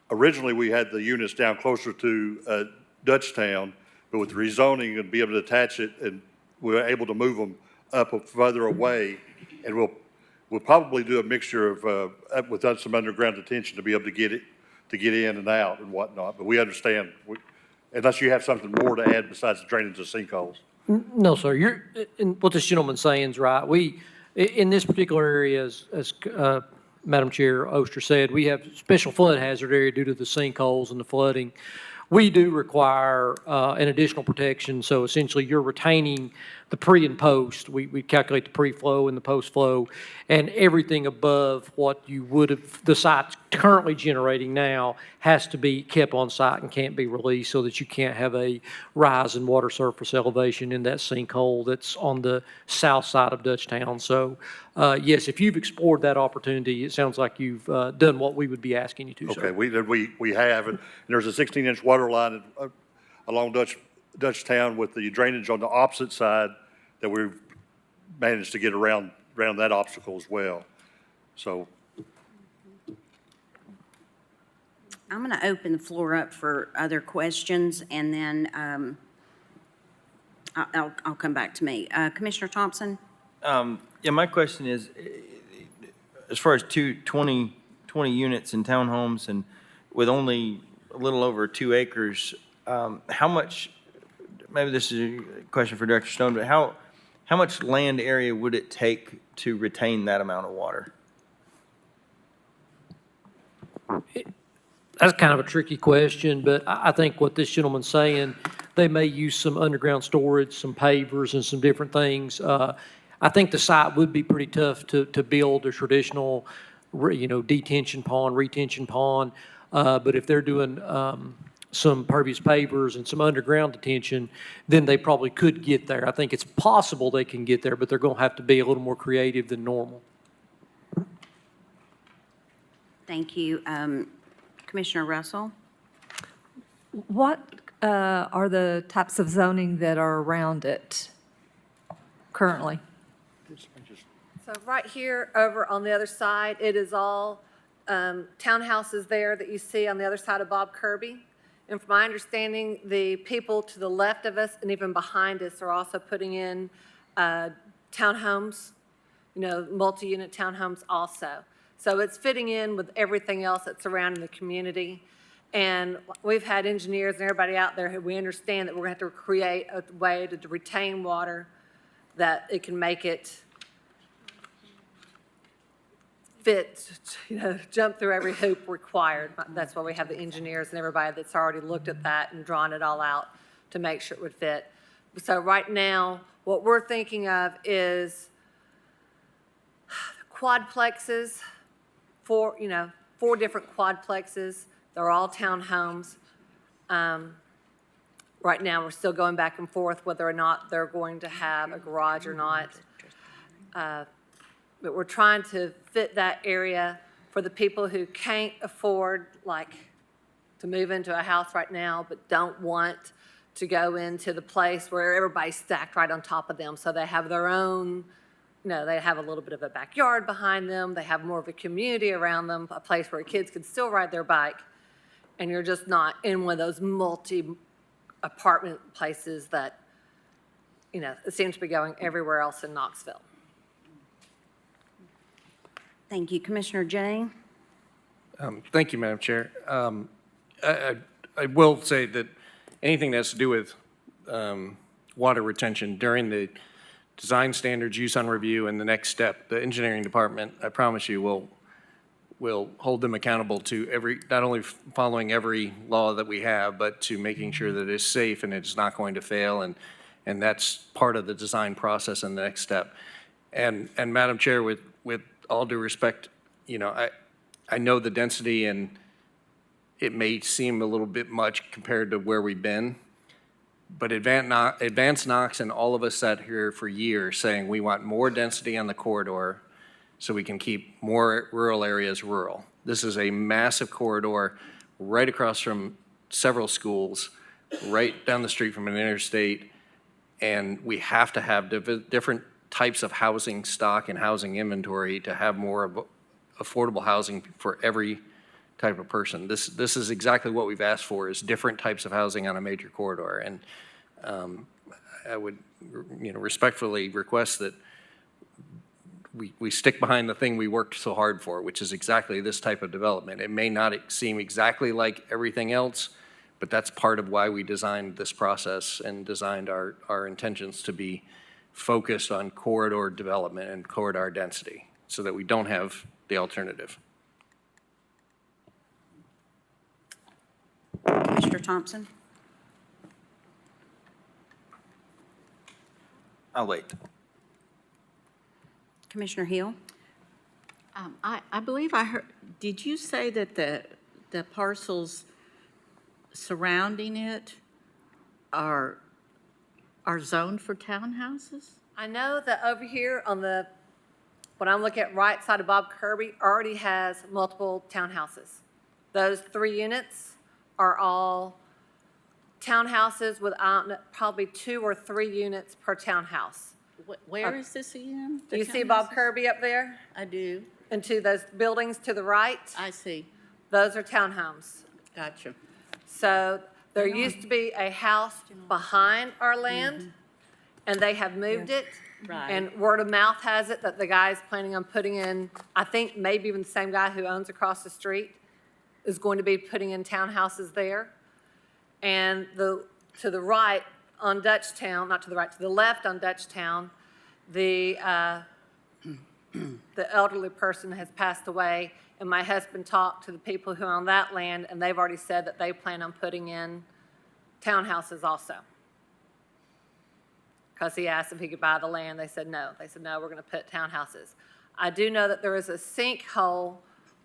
originally we had the units down closer to Dutchtown, but with the rezoning and be able to attach it, and we were able to move them up further away. And we'll probably do a mixture of, with some underground detention to be able to get in and out and whatnot. But we understand, unless you have something more to add besides the drainage of sinkholes. No, sir. And what this gentleman's saying is right. In this particular area, as Madam Chair Oster said, we have special flood hazard area due to the sinkholes and the flooding. We do require an additional protection, so essentially you're retaining the pre and post. We calculate the pre-flow and the post-flow, and everything above what you would have, the site's currently generating now has to be kept on site and can't be released so that you can't have a rise in water surface elevation in that sinkhole that's on the south side of Dutchtown. So, yes, if you've explored that opportunity, it sounds like you've done what we would be asking you to, sir. Okay, we have, and there's a 16-inch water line along Dutchtown with the drainage on the opposite side that we've managed to get around that obstacle as well. So I'm going to open the floor up for other questions, and then I'll come back to me. Commissioner Thompson? Yeah, my question is, as far as 20 units in townhomes and with only a little over 2 acres, how much, maybe this is a question for Director Stone, but how much land area would it take to retain that amount of water? That's kind of a tricky question, but I think what this gentleman's saying, they may use some underground storage, some pavers, and some different things. I think the site would be pretty tough to build a traditional, detention pond, retention pond. But if they're doing some pervious pavers and some underground detention, then they probably could get there. I think it's possible they can get there, but they're going to have to be a little more creative than normal. Thank you. Commissioner Russell? What are the types of zoning that are around it currently? So right here, over on the other side, it is all townhouses there that you see on the other side of Bob Kirby. And from my understanding, the people to the left of us and even behind us are also putting in townhomes, multi-unit townhomes also. So it's fitting in with everything else that's surrounding the community. And we've had engineers and everybody out there who we understand that we're going to have to create a way to retain water that it can make it fit, jump through every hoop required. That's why we have the engineers and everybody that's already looked at that and drawn it all out to make sure it would fit. So right now, what we're thinking of is quadplexes, 4 different quadplexes. They're all townhomes. Right now, we're still going back and forth whether or not they're going to have a garage or not. But we're trying to fit that area for the people who can't afford, to move into a house right now, but don't want to go into the place where everybody's stacked right on top of them. So they have their own, they have a little bit of a backyard behind them. They have more of a community around them, a place where kids can still ride their bike. And you're just not in one of those multi-apartment places that, it seems to be going everywhere else in Knoxville. Thank you. Commissioner Jay? Thank you, Madam Chair. I will say that anything that has to do with water retention during the design standards, use on review, and the next step, the engineering department, I promise you, will hold them accountable to not only following every law that we have, but to making sure that it's safe and it's not going to fail, and that's part of the design process and the next step. And Madam Chair, with all due respect, I know the density and it may seem a little bit much compared to where we've been, But Advance Knox and all of us sat here for years saying we want more density on the corridor so we can keep more rural areas rural. This is a massive corridor right across from several schools, right down the street from an interstate, and we have to have different types of housing stock and housing inventory to have more affordable housing for every type of person. This is exactly what we've asked for, is different types of housing on a major corridor. And I would, respectfully request that we stick behind the thing we worked so hard for, which is exactly this type of development. It may not seem exactly like everything else, but that's part of why we designed this process and designed our intentions to be focused on corridor development and corridor density so that we don't have the alternative. Commissioner Thompson? I'll wait. Commissioner Hill? I believe I heard, did you say that the parcels surrounding it are zoned for townhouses? I know that over here on the, what I'm looking at right side of Bob Kirby, already has multiple townhouses. Those 3 units are all townhouses with probably 2 or 3 units per townhouse. Where is this again? Do you see Bob Kirby up there? I do. And to those buildings to the right? I see. Those are townhomes. Gotcha. So there used to be a house behind our land, and they have moved it. Right. And word of mouth has it that the guy's planning on putting in, I think maybe even the same guy who owns across the street is going to be putting in townhouses there. And to the right on Dutchtown, not to the right, to the left on Dutchtown, the elderly person has passed away, and my husband talked to the people who own that land, and they've already said that they plan on putting in townhouses also. Because he asked if he could buy the land. They said no. They said, no, we're going to put townhouses. I do know that there is a sinkhole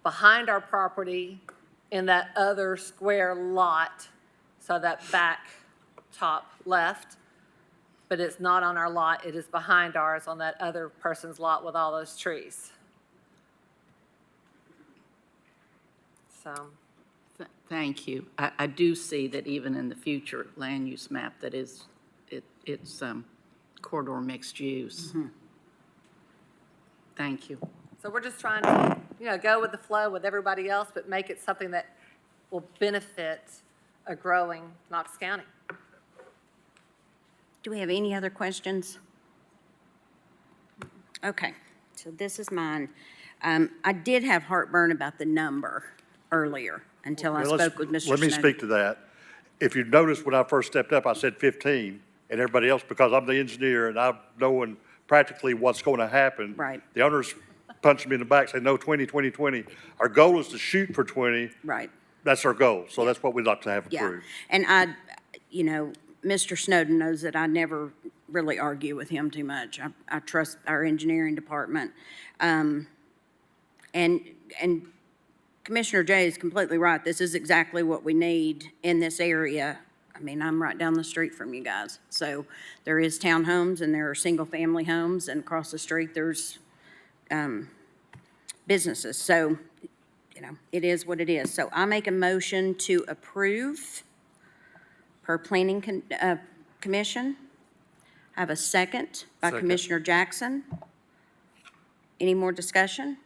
behind our property in that other square lot, so that back top left, but it's not on our lot. It is behind ours on that other person's lot with all those trees. So. Thank you. I do see that even in the future land use map that it's corridor mixed use. Thank you. So we're just trying to, go with the flow with everybody else, but make it something that will benefit a growing Knox County. Do we have any other questions? Okay, so this is mine. I did have heartburn about the number earlier until I spoke with Mr. Let me Snowden. speak to that. If you noticed when I first stepped up, I said 15, and everybody else, because I'm the engineer and I'm knowing practically what's going to happen. Right. The owners punching me in the back, saying, no, 20, 20, 20. Our goal is to shoot for 20. Right. That's our goal, so that's what we'd like to have Yeah, approved. and Mr. Snowden knows that I never really argue with him too much. I trust our engineering department. And Commissioner Jay is completely right. This is exactly what we need in this area. I mean, I'm right down the street from you guys. So there is townhomes and there are single-family homes, and across the street there's businesses. So, it is what it is. So I make a motion to approve per Planning Commission. I have a second by Second. Commissioner Jackson. Any more discussion?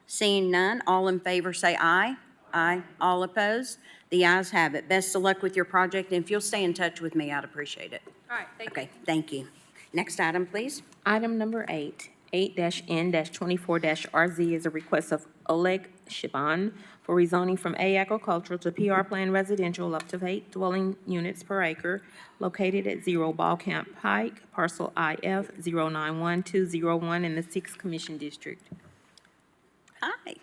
Seeing none, all in favor say aye. Aye. All opposed? The ayes have it. Best of luck with your project, and if you'll stay in touch with me, I'd appreciate it. All right, thank you. Okay, thank you. Next item, please. Item number 8, 8-N-24-RZ is a request of Oleg Shiban for rezoning from A agricultural to PR Plan residential up to 8 dwelling units per acre located at 0 Ball Camp Pike, parcel IF 091201 in the 6th Commission District. Hi.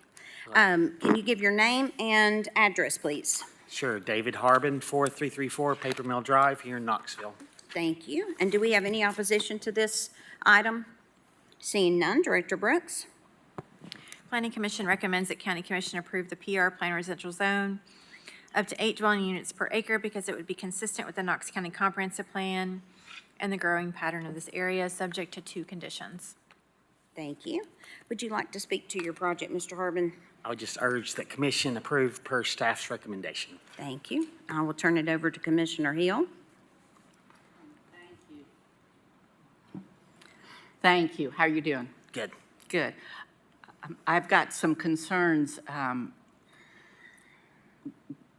Can you give your name and address, please? Sure, David Harbin, 4334 Paper Mill Drive here in Knoxville. Thank you. And do we have any opposition to this item? Seeing none, Director Brooks. Planning Commission recommends that County Commission approve the PR Plan Residential Zone up to 8 dwelling units per acre because it would be consistent with the Knox County Comprehensive Plan and the growing pattern of this area, subject to 2 conditions. Thank you. Would you like to speak to your project, Mr. Harbin? I would just urge that commission approve per staff's recommendation. Thank you. I will turn it over to Commissioner Hill. Thank you. How are you doing? Good. Good. I've got some concerns.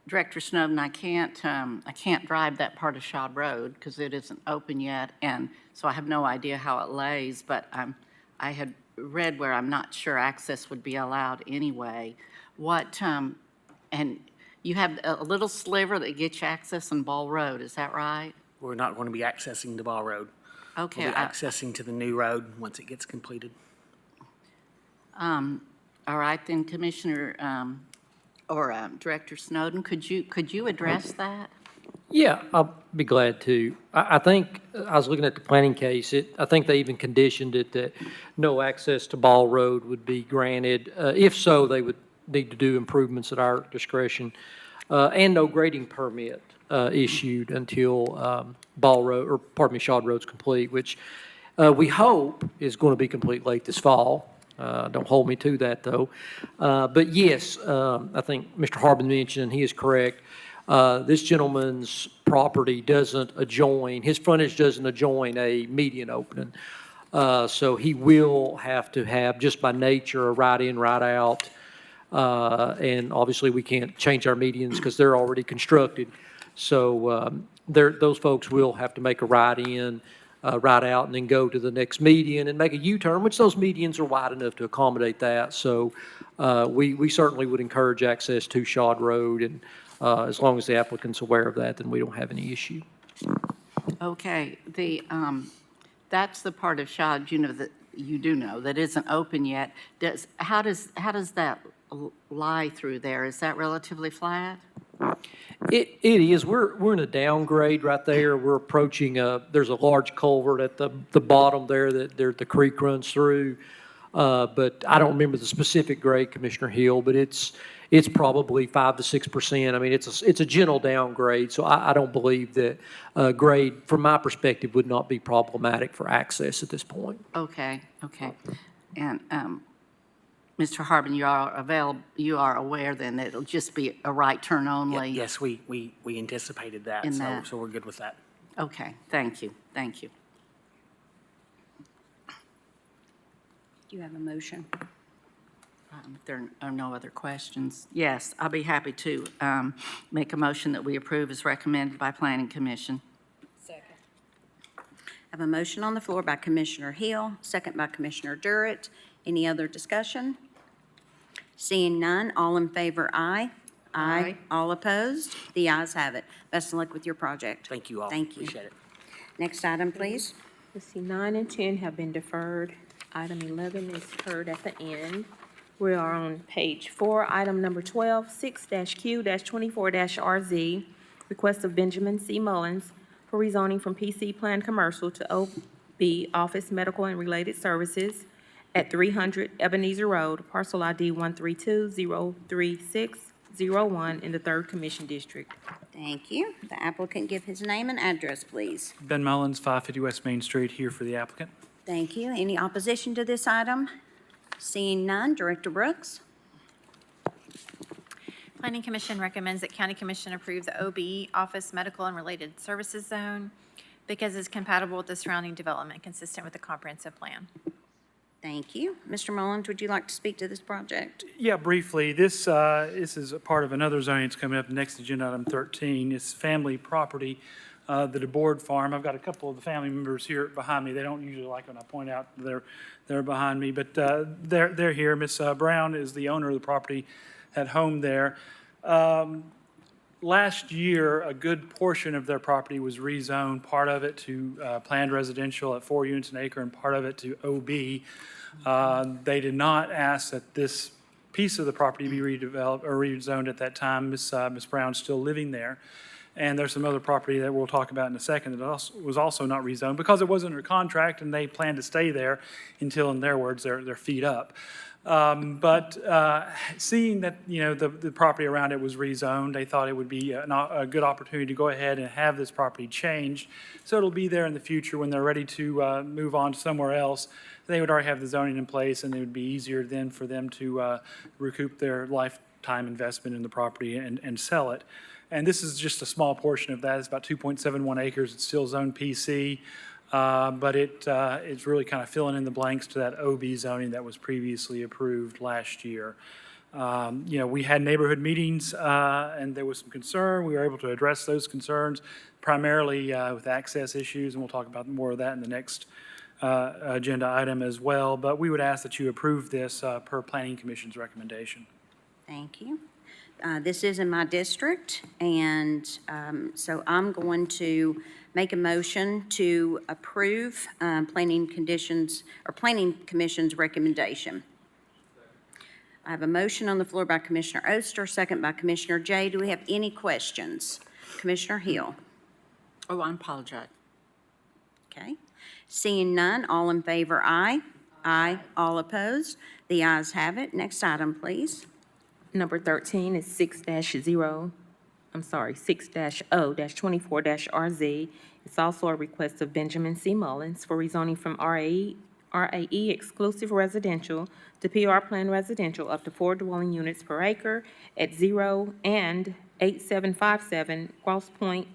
Director Snowden, I can't drive that part of Shad Road because it isn't open yet, and so I have no idea how it lays, but I had read where I'm not sure access would be allowed anyway. And you have a little sliver that gets you access on Ball Road, is that right? We're not going to be accessing the Ball Road. Okay. We'll be accessing to the new road once it gets completed. All right, then, Commissioner, Director Snowden, could you address that? Yeah, I'll be glad to. I think, I was looking at the planning case, I think they even conditioned it that no access to Ball Road would be granted. If so, they would need to do improvements at our discretion, and no grading permit issued until Ball Road, or pardon me, Shad Road's complete, which we hope is going to be complete late this fall. Don't hold me to that, though. But yes, I think Mr. Harbin mentioned, and he is correct, this gentleman's property doesn't adjoin, his frontage doesn't adjoin a median opening. So he will have to have, just by nature, a right in, right out. And obviously, we can't change our medians because they're already constructed. So those folks will have to make a right in, right out, and then go to the next median and make a U-turn, which those medians are wide enough to accommodate that. So we certainly would encourage access to Shad Road, and as long as the applicant's aware of that, then we don't have any issue. Okay, that's the part of Shad, that you do know that isn't open yet. How does that lie through there? Is that relatively flat? It is. We're in a downgrade right there. We're approaching there's a large culvert at the bottom there that the creek runs through. But I don't remember the specific grade, Commissioner Hill, but it's probably 5 to 6%. I mean, it's a gentle downgrade, so I don't believe that grade, from my perspective, would not be problematic for access at this point. Okay. And Mr. Harbin, you are aware then that it'll just be a right turn only? Yes, we anticipated that, so we're good with that. Okay, thank you. Do you have a motion? If there are no other questions, yes, I'll be happy to make a motion that we approve as recommended by Planning Commission. Second. I have a motion on the floor by Commissioner Hill, second by Commissioner Durrett. Any other discussion? Seeing none, all in favor, aye. Aye. All opposed? The ayes have it. Best of luck with your project. Thank you all. Thank you. Appreciate it. Next item, please. Let's see, 9 and 10 have been deferred. Item 11 is heard at the end. We are on page 4, item number 12, 6-Q-24-RZ, request of Benjamin C. Mullins for rezoning from PC Plan Commercial to OB Office Medical and Related Services at 300 Ebenezer Road, parcel ID 132-03601 in the 3rd Commission District. Thank you. The applicant give his name and address, please. Ben Mullins, 550 West Main Street, here for the applicant. Thank you. Any opposition to this item? Seeing none, Director Brooks. Planning Commission recommends that County Commission approve the OB Office Medical and Related Services Zone because it's compatible with the surrounding development consistent with the comprehensive plan. Thank you. Mr. Mullins, would you like to speak to this project? Yeah, briefly, this is a part of another zoning that's coming up, next agenda item 13. It's family property, the DeBoard Farm. I've got a couple of the family members here behind me. They don't usually like when I point out they're behind me, but they're here. Miss Brown is the owner of the property, had home there. Last year, a good portion of their property was rezoned, part of it to planned residential at 4 units an acre and part of it to OB. They did not ask that this piece of the property be redeveloped or rezoned at that time. Miss Brown's still living there. And there's some other property that we'll talk about in a second that was also not rezoned because it wasn't under contract and they plan to stay there until, in their words, they're feet up. But seeing that, the property around it was rezoned, they thought it would be a good opportunity to go ahead and have this property changed. So it'll be there in the future when they're ready to move on somewhere else. They would already have the zoning in place, and it would be easier then for them to recoup their lifetime investment in the property and sell it. And this is just a small portion of that. It's about 2.71 acres. It's still zone PC. But it's really kind of filling in the blanks to that OB zoning that was previously approved last year. We had neighborhood meetings, and there was some concern. We were able to address those concerns, primarily with access issues, and we'll talk about more of that in the next agenda item as well. But we would ask that you approve this per Planning Commission's recommendation. Thank you. This is in my district, and so I'm going to make a motion to approve Planning Commission's recommendation. I have a motion on the floor by Commissioner Oster, second by Commissioner Jay. Do we have any questions? Commissioner Hill? Oh, I apologize. Okay. Seeing none, all in favor, aye. Aye. All opposed? The ayes have it. Next item, please. Number 13 is 6-0-24-RZ. It's also a request of Benjamin C. Mullins for rezoning from RAE exclusive residential to PR Plan residential up to 4 dwelling units per acre at 0 and 8757 Cross Point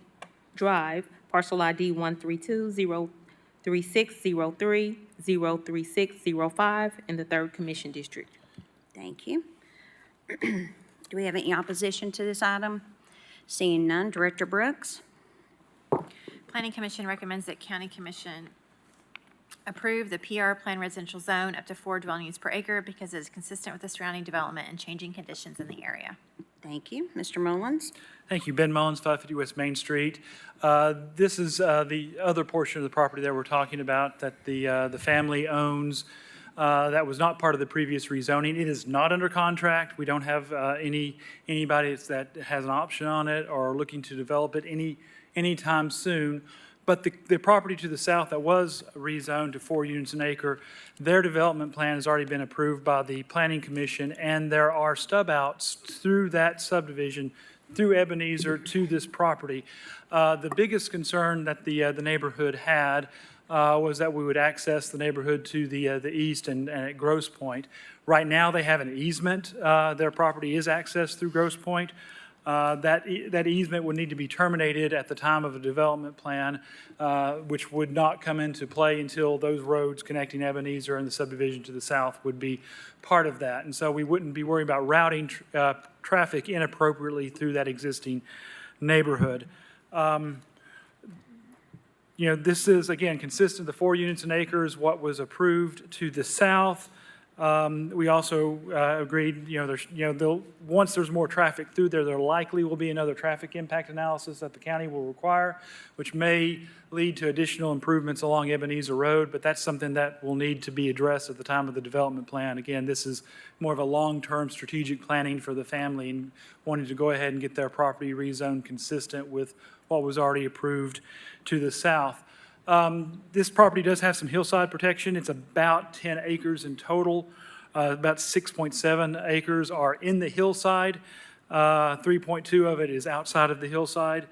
Drive, parcel ID 132-03603-03605 in the 3rd Commission District. Thank you. Do we have any opposition to this item? Seeing none, Director Brooks? Planning Commission recommends that County Commission approve the PR Plan residential zone up to 4 dwelling units per acre because it is consistent with the surrounding development and changing conditions in the area. Thank you. Mr. Mullins? Thank you. Ben Mullins, 550 West Main Street. This is the other portion of the property that we're talking about that the family owns. That was not part of the previous rezoning. It is not under contract. We don't have anybody that has an option on it or looking to develop it anytime soon. But the property to the south that was rezoned to 4 units an acre, their development plan has already been approved by the Planning Commission, and there are stub outs through that subdivision, through Ebenezer to this property. The biggest concern that the neighborhood had was that we would access the neighborhood to the east and at Grosse Point. Right now, they have an easement. Their property is accessed through Grosse Point. That easement would need to be terminated at the time of a development plan, which would not come into play until those roads connecting Ebenezer and the subdivision to the south would be part of that. And so we wouldn't be worried about routing traffic inappropriately through that existing neighborhood. This is, again, consistent, the 4 units an acre is what was approved to the south. We also agreed, once there's more traffic through there likely will be another traffic impact analysis that the county will require, which may lead to additional improvements along Ebenezer Road, but that's something that will need to be addressed at the time of the development plan. Again, this is more of a long-term strategic planning for the family and wanting to go ahead and get their property rezoned consistent with what was already approved to the south. This property does have some hillside protection. It's about 10 acres in total. About 6.7 acres are in the hillside. 3.2 of it is outside of the hillside.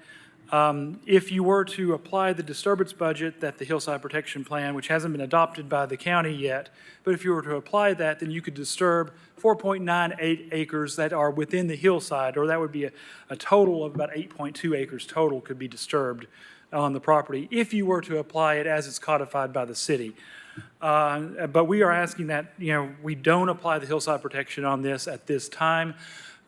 If you were to apply the disturbance budget that the hillside protection plan, which hasn't been adopted by the county yet, but if you were to apply that, then you could disturb 4.98 acres that are within the hillside, or that would be a total of about 8.2 acres total could be disturbed on the property if you were to apply it as it's codified by the city. But we are asking that, we don't apply the hillside protection on this at this time.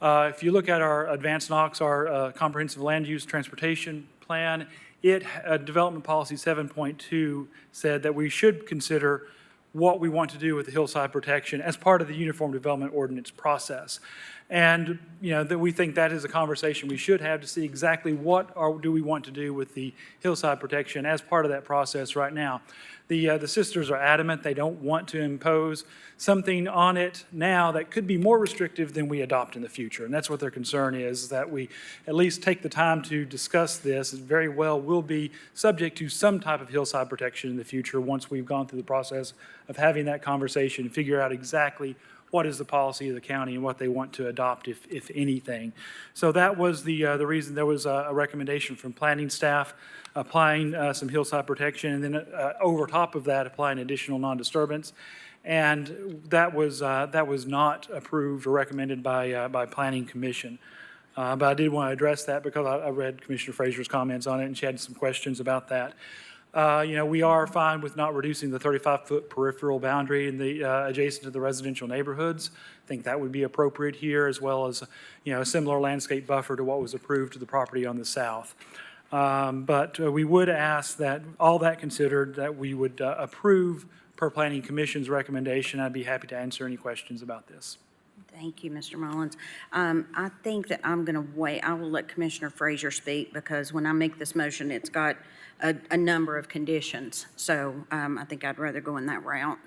If you look at our Advanced Knox, our comprehensive land use transportation plan, development policy 7.2 said that we should consider what we want to do with the hillside protection as part of the Uniform Development Ordinance process. And, that we think that is a conversation we should have to see exactly what do we want to do with the hillside protection as part of that process right now. The sisters are adamant they don't want to impose something on it now that could be more restrictive than we adopt in the future. And that's what their concern is, that we at least take the time to discuss this. It very well will be subject to some type of hillside protection in the future once we've gone through the process of having that conversation and figure out exactly what is the policy of the county and what they want to adopt, if anything. So that was the reason. There was a recommendation from planning staff applying some hillside protection, and then over top of that, applying additional non-disturbance. And that was not approved or recommended by Planning Commission. But I did want to address that because I read Commissioner Fraser's comments on it, and she had some questions about that. We are fine with not reducing the 35-foot peripheral boundary in the adjacent to the residential neighborhoods. I think that would be appropriate here, as well as, a similar landscape buffer to what was approved to the property on the south. But we would ask that, all that considered, that we would approve per Planning Commission's recommendation. I'd be happy to answer any questions about this. Thank you, Mr. Mullins. I think that I'm going to wait. I will let Commissioner Fraser speak because when I make this motion, it's got a number of conditions. So I think I'd rather go in that route.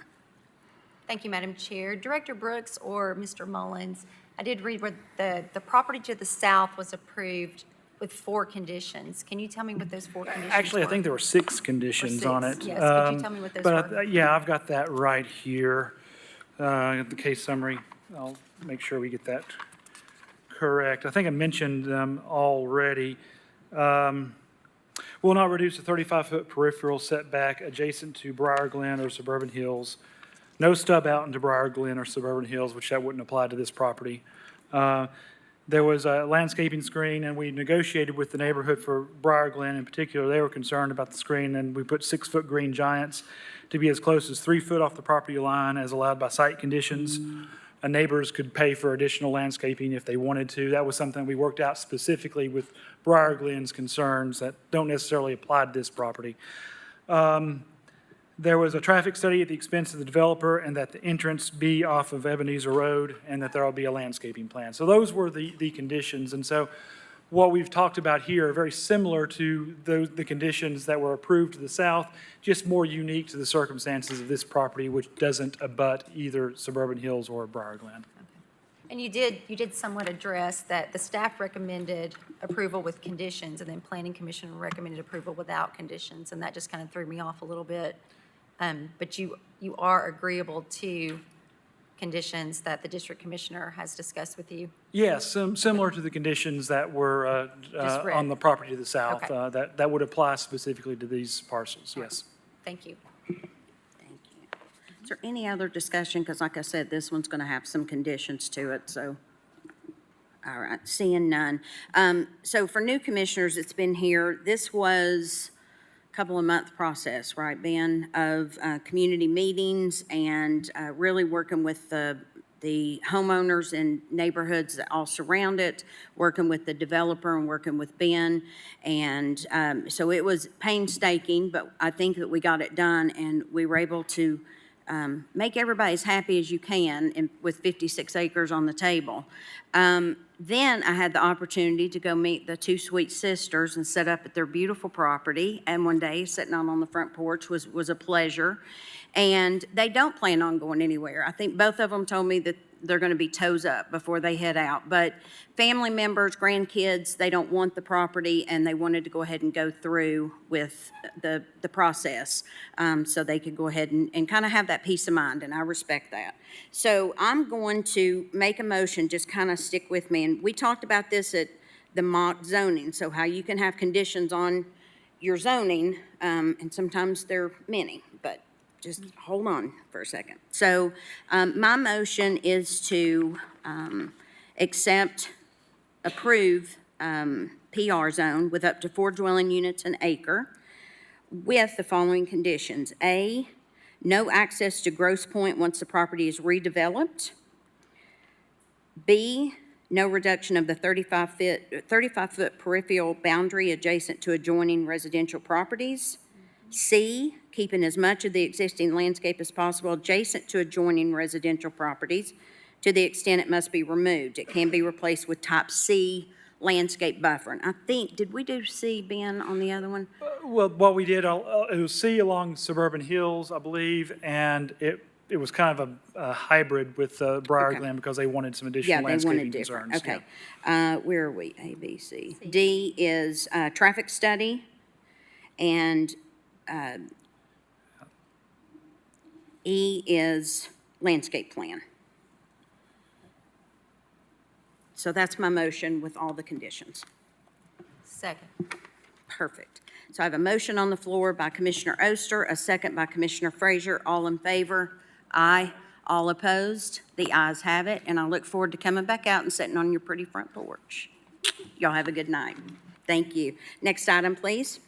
Thank you, Madam Chair. Director Brooks or Mr. Mullins, I did read where the property to the south was approved with 4 conditions. Can you tell me what those 4 conditions Actually, I were? think there were 6 conditions on it. Yes, could you tell me what those were? Yeah, I've got that right here, the case summary. I'll make sure we get that correct. I think I mentioned them already. Will not reduce the 35-foot peripheral setback adjacent to Briar Glen or Suburban Hills. No stub out into Briar Glen or Suburban Hills, which that wouldn't apply to this property. There was a landscaping screen, and we negotiated with the neighborhood for Briar Glen in particular. They were concerned about the screen, and we put 6-foot green giants to be as close as 3 foot off the property line as allowed by site conditions. Neighbors could pay for additional landscaping if they wanted to. That was something we worked out specifically with Briar Glen's concerns that don't necessarily apply to this property. There was a traffic study at the expense of the developer, and that the entrance be off of Ebenezer Road, and that there will be a landscaping plan. So those were the conditions. And so what we've talked about here are very similar to the conditions that were approved to the south, just more unique to the circumstances of this property, which doesn't abut either Suburban Hills or Briar Glen. And you did somewhat address that the staff recommended approval with conditions, and then Planning Commission recommended approval without conditions, and that just kind of threw me off a little bit. But you are agreeable to conditions that the district commissioner has discussed with you? Yes, similar to the conditions that were on the property to the south. Okay. That would apply specifically to these parcels, yes. Thank you. Is there any other discussion? Because like I said, this one's going to have some conditions to it, so. All right, seeing none. So for new commissioners, it's been here. This was a couple of month process, right, Ben, of community meetings and really working with the homeowners and neighborhoods that all surround it, working with the developer and working with Ben. And so it was painstaking, but I think that we got it done, and we were able to make everybody as happy as you can with 56 acres on the table. Then I had the opportunity to go meet the 2 sweet sisters and set up at their beautiful property. And one day, sitting out on the front porch was a pleasure. And they don't plan on going anywhere. I think both of them told me that they're going to be toes up before they head out. But family members, grandkids, they don't want the property, and they wanted to go ahead and go through with the process so they could go ahead and kind of have that peace of mind, and I respect that. So I'm going to make a motion, just kind of stick with me. And we talked about this at the mock zoning, so how you can have conditions on your zoning, and sometimes they're many, but just hold on for a second. So my motion is to approve PR zone with up to 4 dwelling units an acre with the following conditions. A, no access to Grosse Point once the property is redeveloped. B, no reduction of the 35-foot peripheral boundary adjacent to adjoining residential properties. C, keeping as much of the existing landscape as possible adjacent to adjoining residential properties to the extent it must be removed. It can be replaced with type C landscape buffer. And I think, did we do C, Ben, on the other one? Well, what we did, it was C along Suburban Hills, I believe, and it was kind of a hybrid with Briar Glen because they wanted some additional landscaping concerns. Okay. Where are we? A, B, C. D is traffic study, and E is landscape plan. So that's my motion with all the conditions. Second. Perfect. So I have a motion on the floor by Commissioner Oster, a second by Commissioner Frazier. All in favor? Aye. All opposed? The ayes have it, and I look forward to coming back out and sitting on your pretty front porch. Y'all have a good night. Thank you. Next item, please.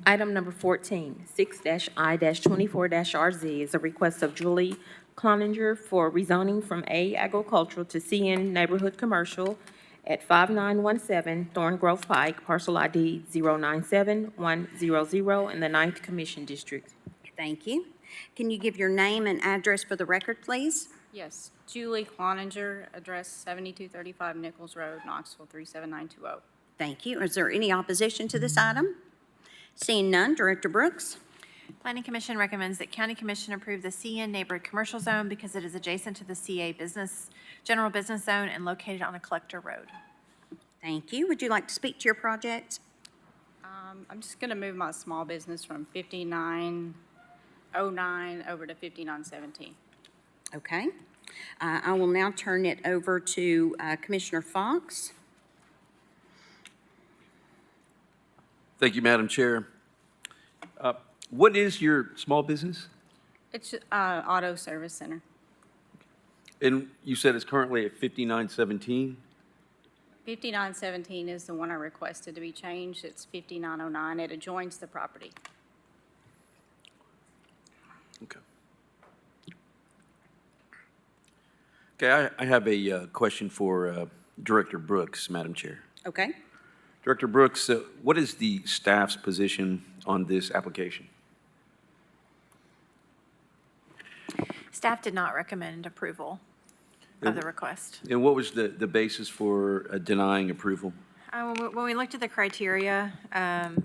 Item number 14, 6-I-24-RZ is a request of Julie Cloninger for rezoning from A agricultural to CN neighborhood commercial at 5917 Thorn Grove Pike, parcel ID 097100 in the 9th Commission District. Thank you. Can you give your name and address for the record, please? Yes, Julie Cloninger, address 7235 Nichols Road, Knoxville 37920. Thank you. Is there any opposition to this item? Seeing none, Director Brooks. Planning Commission recommends that County Commission approve the CN neighborhood commercial zone because it is adjacent to the CA general business zone and located on a collector road. Thank you. Would you like to speak to your project? I'm just going to move my small business from 5909 over to 5917. Okay. I will now turn it over to Commissioner Fox. Thank you, Madam Chair. What is your small business? It's Auto Service Center. And you said it's currently at 5917? 5917 is the one I requested to be changed. It's 5909. It adjoins the property. Okay. Okay, I have a question for Director Brooks, Madam Chair. Okay. Director Brooks, what is the staff's position on this application? Staff did not recommend approval of the request. And what was the basis for denying approval? When we looked at the criteria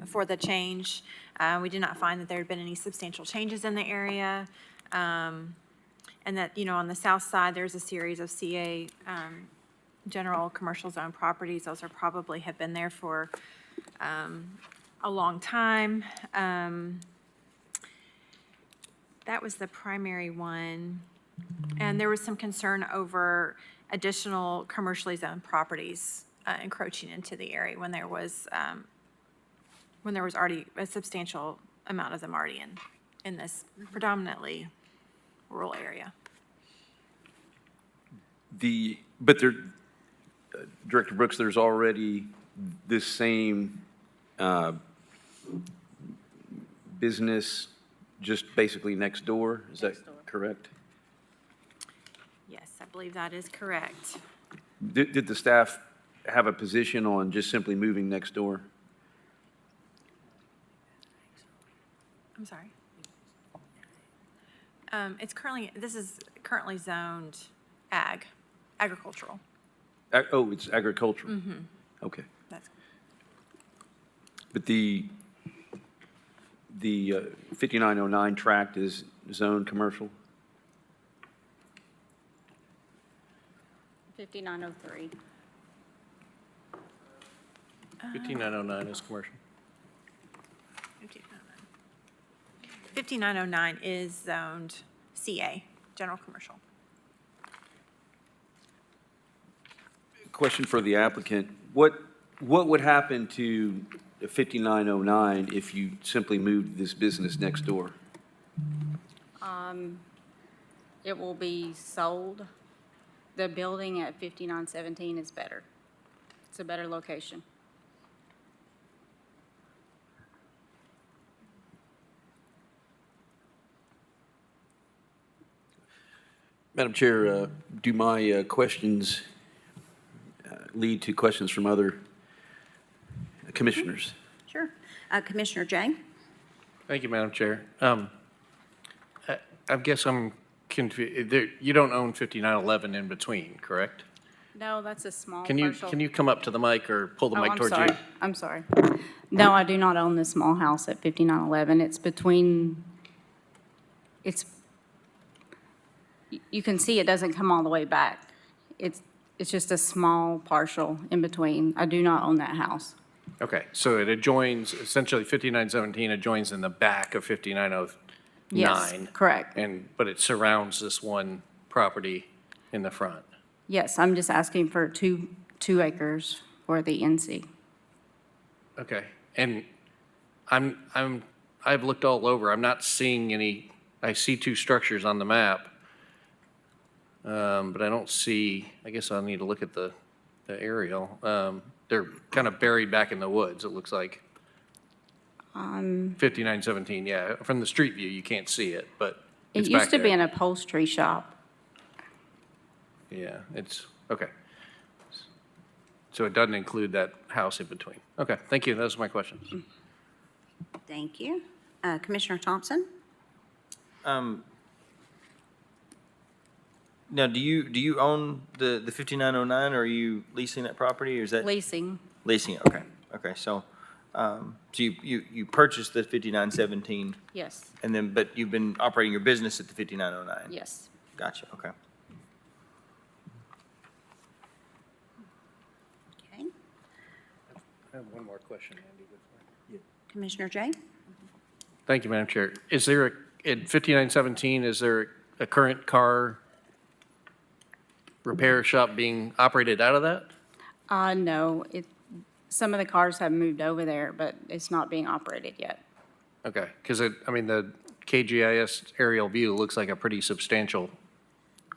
for the change, we did not find that there had been any substantial changes in the area. And that, on the south side, there's a series of CA general commercial zone properties. Those are probably have been there for a long time. That was the primary one. And there was some concern over additional commercially zoned properties encroaching into the area when there was already a substantial amount of them already in this predominantly rural area. Director Brooks, there's already this same business just basically next door? Is that correct? Yes, I believe that is correct. Did the staff have a position on just simply moving next door? I'm sorry. This is currently zoned agricultural. Oh, it's agricultural? Mm-hmm. Okay. That's But the 5909 tract is zoned commercial? 5903. 5909 is commercial. 5909 is zoned CA, general commercial. Question for the applicant. What would happen to 5909 if you simply moved this business next door? It will be sold. The building at 5917 is better. It's a better location. Madam Chair, do my questions lead to questions from other commissioners? Sure. Commissioner Jay? Thank you, Madam Chair. I guess I'm confused. You don't own 5911 in between, correct? No, that's a small Can parcel. you come up to the mic or pull the mic towards you? I'm sorry. No, I do not own this small house at 5911. It's between, you can see it doesn't come all the way back. It's just a small partial in between. I do not own that house. Okay, so it adjoins, essentially 5917 adjoins in the back of 5909. Yes, correct. But it surrounds this one property in the front. Yes, I'm just asking for 2 acres for the NC. Okay, and I've looked all over, I'm not seeing any, I see 2 structures on the map. But I don't see, I guess I'll need to look at the aerial. They're kind of buried back in the woods, it looks like. 5917, yeah, from the street view, you can't see it, but It it's back used to be there. an upholstery shop. Yeah, it's, okay. So it doesn't include that house in between. Okay, thank you, those are my questions. Thank you. Commissioner Thompson? Now, do you own the 5909, or are you leasing that property, or is that? Leasing. Leasing it, okay, so you purchased the 5917, Yes, and then, but you've been operating your business at the 5909? yes. Gotcha, okay. Okay. I have one more question, Andy. Commissioner Jay? Thank you, Madam Chair. Is there in 5917, is there a current car repair shop being operated out of that? No, some of the cars have moved over there, but it's not being operated yet. Okay, because I mean, the KGIS aerial view looks like a pretty substantial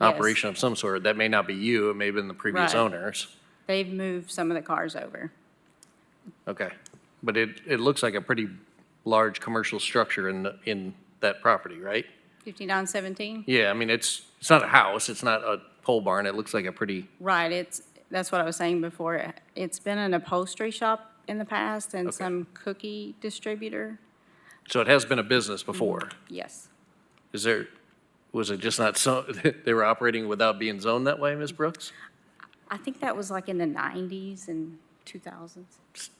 operation of some sort. That may not be you, it may have been the previous Right. owners. They've moved some of the cars over. Okay, but it looks like a pretty large commercial structure in that property, right? 5917? Yeah, I mean, it's not a house, it's not a pole barn, it looks like a pretty, Right, that's what I was saying before. It's been an upholstery shop in the past and Okay. some cookie distributor. so it has been a business before. Yes. Was it just not so, they were operating without being zoned that way, Ms. Brooks? I think that was like in the 90s and 2000s.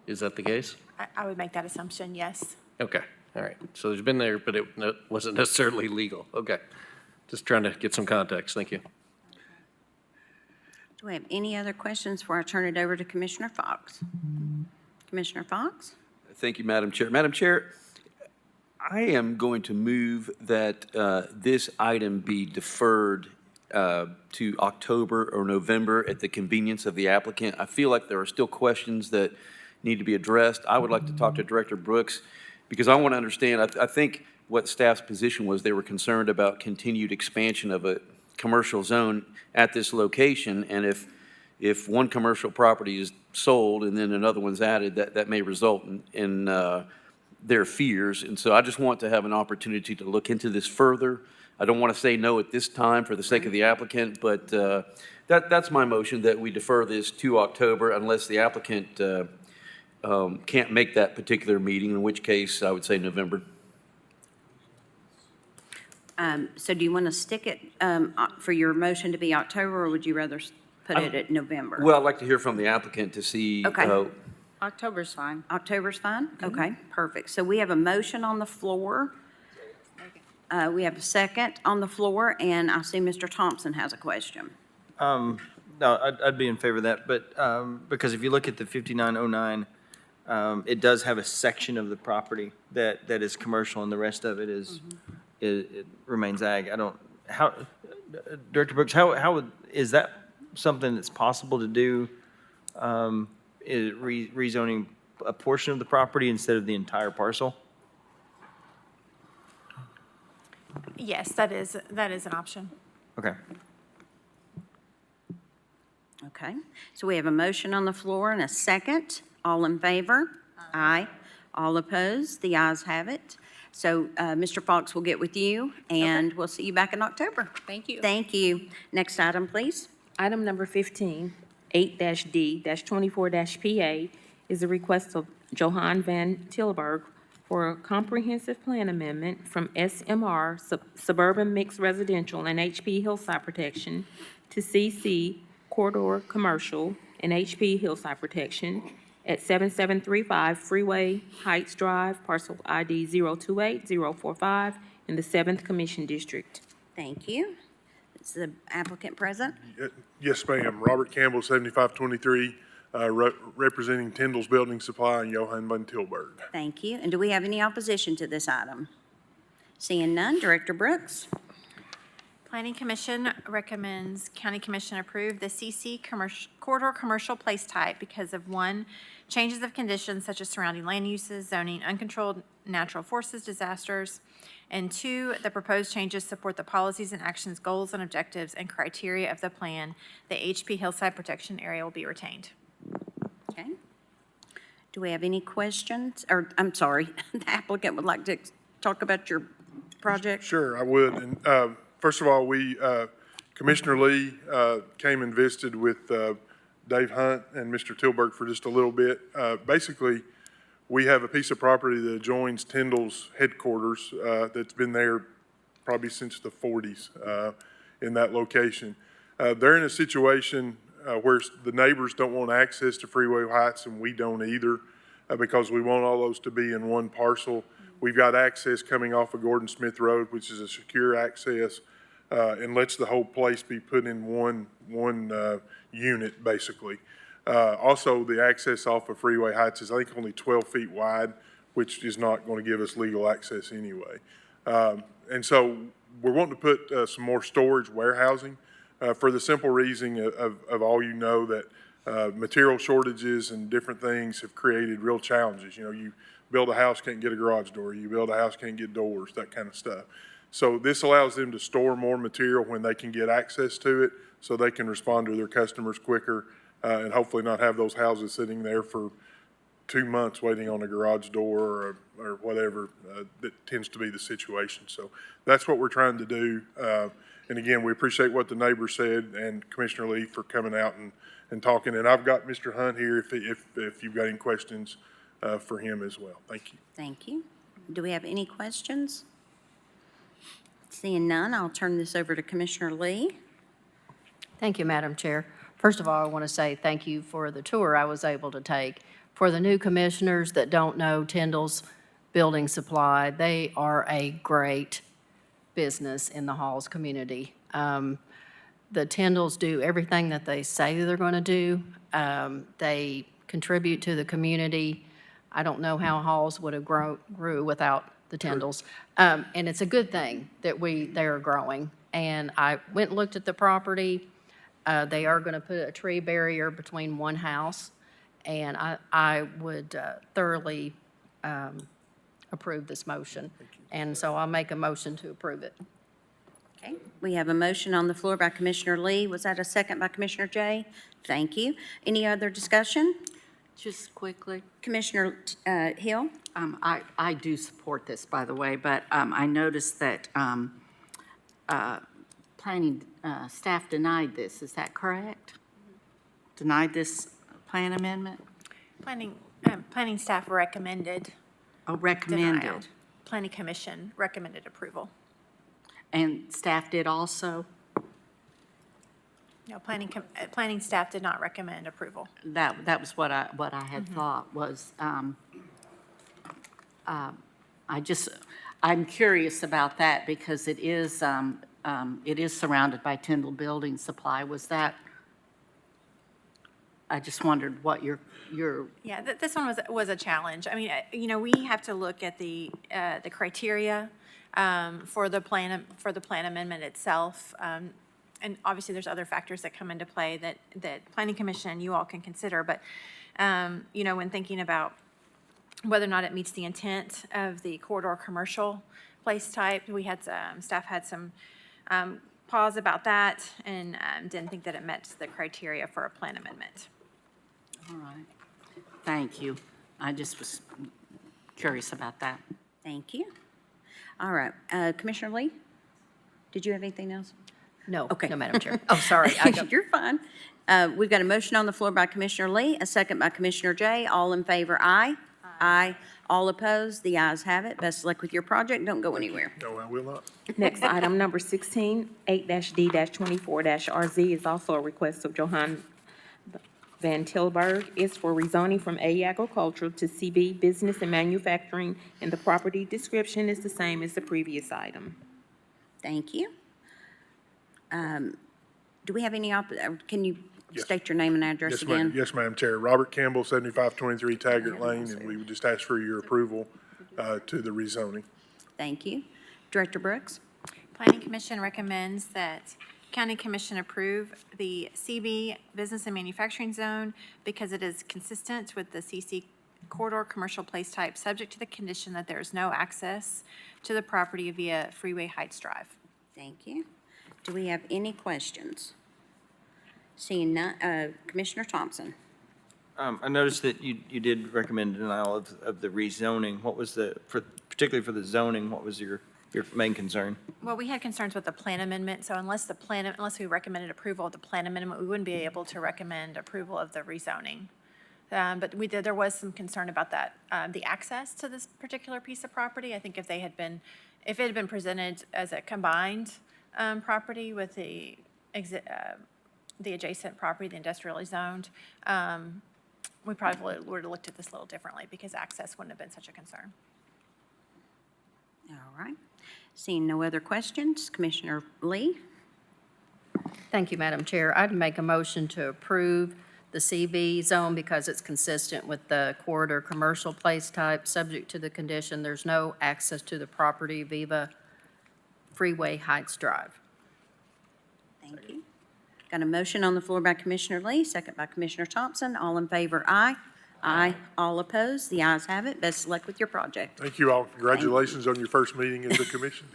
Is that the case? I would make that assumption, yes. Okay, all right. So there's been there, but it wasn't necessarily legal. Okay. Just trying to get some context. Thank you. Do we have any other questions before I turn it over to Commissioner Fox? Commissioner Fox? Thank you, Madam Chair. Madam Chair, I am going to move that this item be deferred to October or November at the convenience of the applicant. I feel like there are still questions that need to be addressed. I would like to talk to Director Brooks because I want to understand, I think what staff's position was, they were concerned about continued expansion of a commercial zone at this location, and if one commercial property is sold and then another one's added, that may result in their fears. And so I just want to have an opportunity to look into this further. I don't want to say no at this time for the sake of the applicant, but that's my motion, that we defer this to October unless the applicant can't make that particular meeting, in which case I would say November. So do you want to stick it for your motion to be October, or would you rather put it at November? Well, I'd like to hear from the applicant to see. Okay. October's fine. October's fine? Okay, perfect. So we have a motion on the floor. We have a second on the floor, and I see Mr. Thompson has a question. No, I'd be in favor of that, but, because if you look at the 5909, it does have a section of the property that is commercial, and the rest of it is, it remains ag. Director Brooks, is that something that's possible to do, rezoning a portion of the property instead of the entire parcel? Yes, that is an option. Okay. Okay, so we have a motion on the floor and a second. All in favor? Aye. All opposed? The ayes have it. So Mr. Fox will get with you, and we'll see you back in October. Thank you. Thank you. Next item, please. Item number 15, 8-D-24-PA, is a request of Johan Van Tilburg for a comprehensive plan amendment from SMR Suburban Mixed Residential and HP Hillside Protection to CC Corridor Commercial and HP Hillside Protection at 7735 Freeway Heights Drive, parcel ID 028045 in the 7th Commission District. Thank you. Is the applicant present? Yes, ma'am. Robert Campbell, 7523, representing Tyndall's Building Supply and Johann Van Tilburg. Thank you. And do we have any opposition to this item? Seeing none, Director Brooks? Planning Commission recommends County Commission approve the CC corridor commercial place type because of, 1, changes of conditions such as surrounding land uses, zoning, uncontrolled natural forces, disasters, and 2, the proposed changes support the policies and actions, goals and objectives, and criteria of the plan. The HP Hillside Protection Area will be retained. Okay. Do we have any questions? Or, I'm sorry, the applicant would like to talk about your project? Sure, I would. And first of all, Commissioner Lee came and visited with Dave Hunt and Mr. Tilburg for just a little bit. Basically, we have a piece of property that adjoins Tyndall's headquarters that's been there probably since the 40s in that location. They're in a situation where the neighbors don't want access to Freeway Heights, and we don't either, because we want all those to be in one parcel. We've got access coming off of Gordon Smith Road, which is a secure access, and lets the whole place be put in one unit, basically. Also, the access off of Freeway Heights is, I think, only 12 feet wide, which is not going to give us legal access anyway. And so we're wanting to put some more storage warehousing for the simple reason of all you know that material shortages and different things have created real challenges. You know, you build a house, can't get a garage door. You build a house, can't get doors, that kind of stuff. So this allows them to store more material when they can get access to it, so they can respond to their customers quicker, and hopefully not have those houses sitting there for 2 months waiting on a garage door or whatever. That tends to be the situation. So that's what we're trying to do. And again, we appreciate what the neighbor said and Commissioner Lee for coming out and talking. And I've got Mr. Hunt here if you've got any questions for him as well. Thank you. Thank you. Do we have any questions? Seeing none, I'll turn this over to Commissioner Lee. Thank you, Madam Chair. First of all, I want to say thank you for the tour I was able to take. For the new commissioners that don't know Tyndall's Building Supply, they are a great business in the Halls community. The Tyndalls do everything that they say they're going to do. They contribute to the community. I don't know how Halls would have grew without the Tyndalls. And it's a good thing that they are growing. And I went and looked at the property. They are going to put a tree barrier between one house, and I would thoroughly approve this motion. And so I'll make a motion to approve it. Okay, we have a motion on the floor by Commissioner Lee. Was that a second by Commissioner Jay? Thank you. Any other discussion? Just quickly. Commissioner Hill? I do support this, by the way, but I noticed that planning staff denied this. Is that correct? Denied this plan amendment? Planning staff recommended. Oh, recommended. Denial. Planning Commission recommended approval. And staff did also? No, planning staff did not recommend approval. That was what I had thought was, I'm curious about that because it is surrounded by Tyndall Building Supply. Was that, I just wondered what your. Yeah, this one was a challenge. I mean, you know, we have to look at the criteria for the plan amendment itself. And obviously, there's other factors that come into play that Planning Commission, you all can consider. But, you know, when thinking about whether or not it meets the intent of the corridor commercial place type, we had staff had some pause about that and didn't think that it met the criteria for a plan amendment. All right. Thank you. I just was curious about that. Thank you. All right, Commissioner Lee, did you have anything else? No, Okay. no, Madam Chair. Oh, sorry. You're fine. We've got a motion on the floor by Commissioner Lee, a second by Commissioner Jay. All in favor, aye. Aye. All opposed, the ayes have it. Best of luck with your project. Don't go anywhere. No, I will not. Next item, number 16, 8-D-24-RZ is also a request of Johann Van Tilburg. It's for rezoning from A agricultural to CB business and manufacturing, and the property description is the same as the previous item. Thank you. Do we have any, can you Yes. state your name and address Yes, again? ma'am. Yes, Madam Chair. Robert Campbell, 7523 Taggart Lane, and we would just ask for your approval to the rezoning. Thank you. Director Brooks? Planning Commission recommends that County Commission approve the CB Business and Manufacturing Zone because it is consistent with the CC corridor commercial place type, subject to the condition that there is no access to the property via Freeway Heights Drive. Thank you. Do we have any questions? Seeing none, Commissioner Thompson. I noticed that you did recommend denial of the rezoning. What was particularly for the zoning, what was your main concern? Well, we had concerns with the plan amendment, so unless we recommended approval of the plan amendment, we wouldn't be able to recommend approval of the rezoning. But there was some concern about that, the access to this particular piece of property. I think if it had been presented as a combined property with the adjacent property, the industrially zoned, we probably would have looked at this a little differently because access wouldn't have been such a concern. All right. Seeing no other questions, Commissioner Lee? Thank you, Madam Chair. I'd make a motion to approve the CB zone because it's consistent with the corridor commercial place type, subject to the condition there's no access to the property via Freeway Heights Drive. Thank you. Got a motion on the floor by Commissioner Lee, second by Commissioner Thompson. All in favor, aye. Aye. All opposed, the ayes have it. Best of luck with your project. Thank you all. Congratulations on your first meeting as a commission.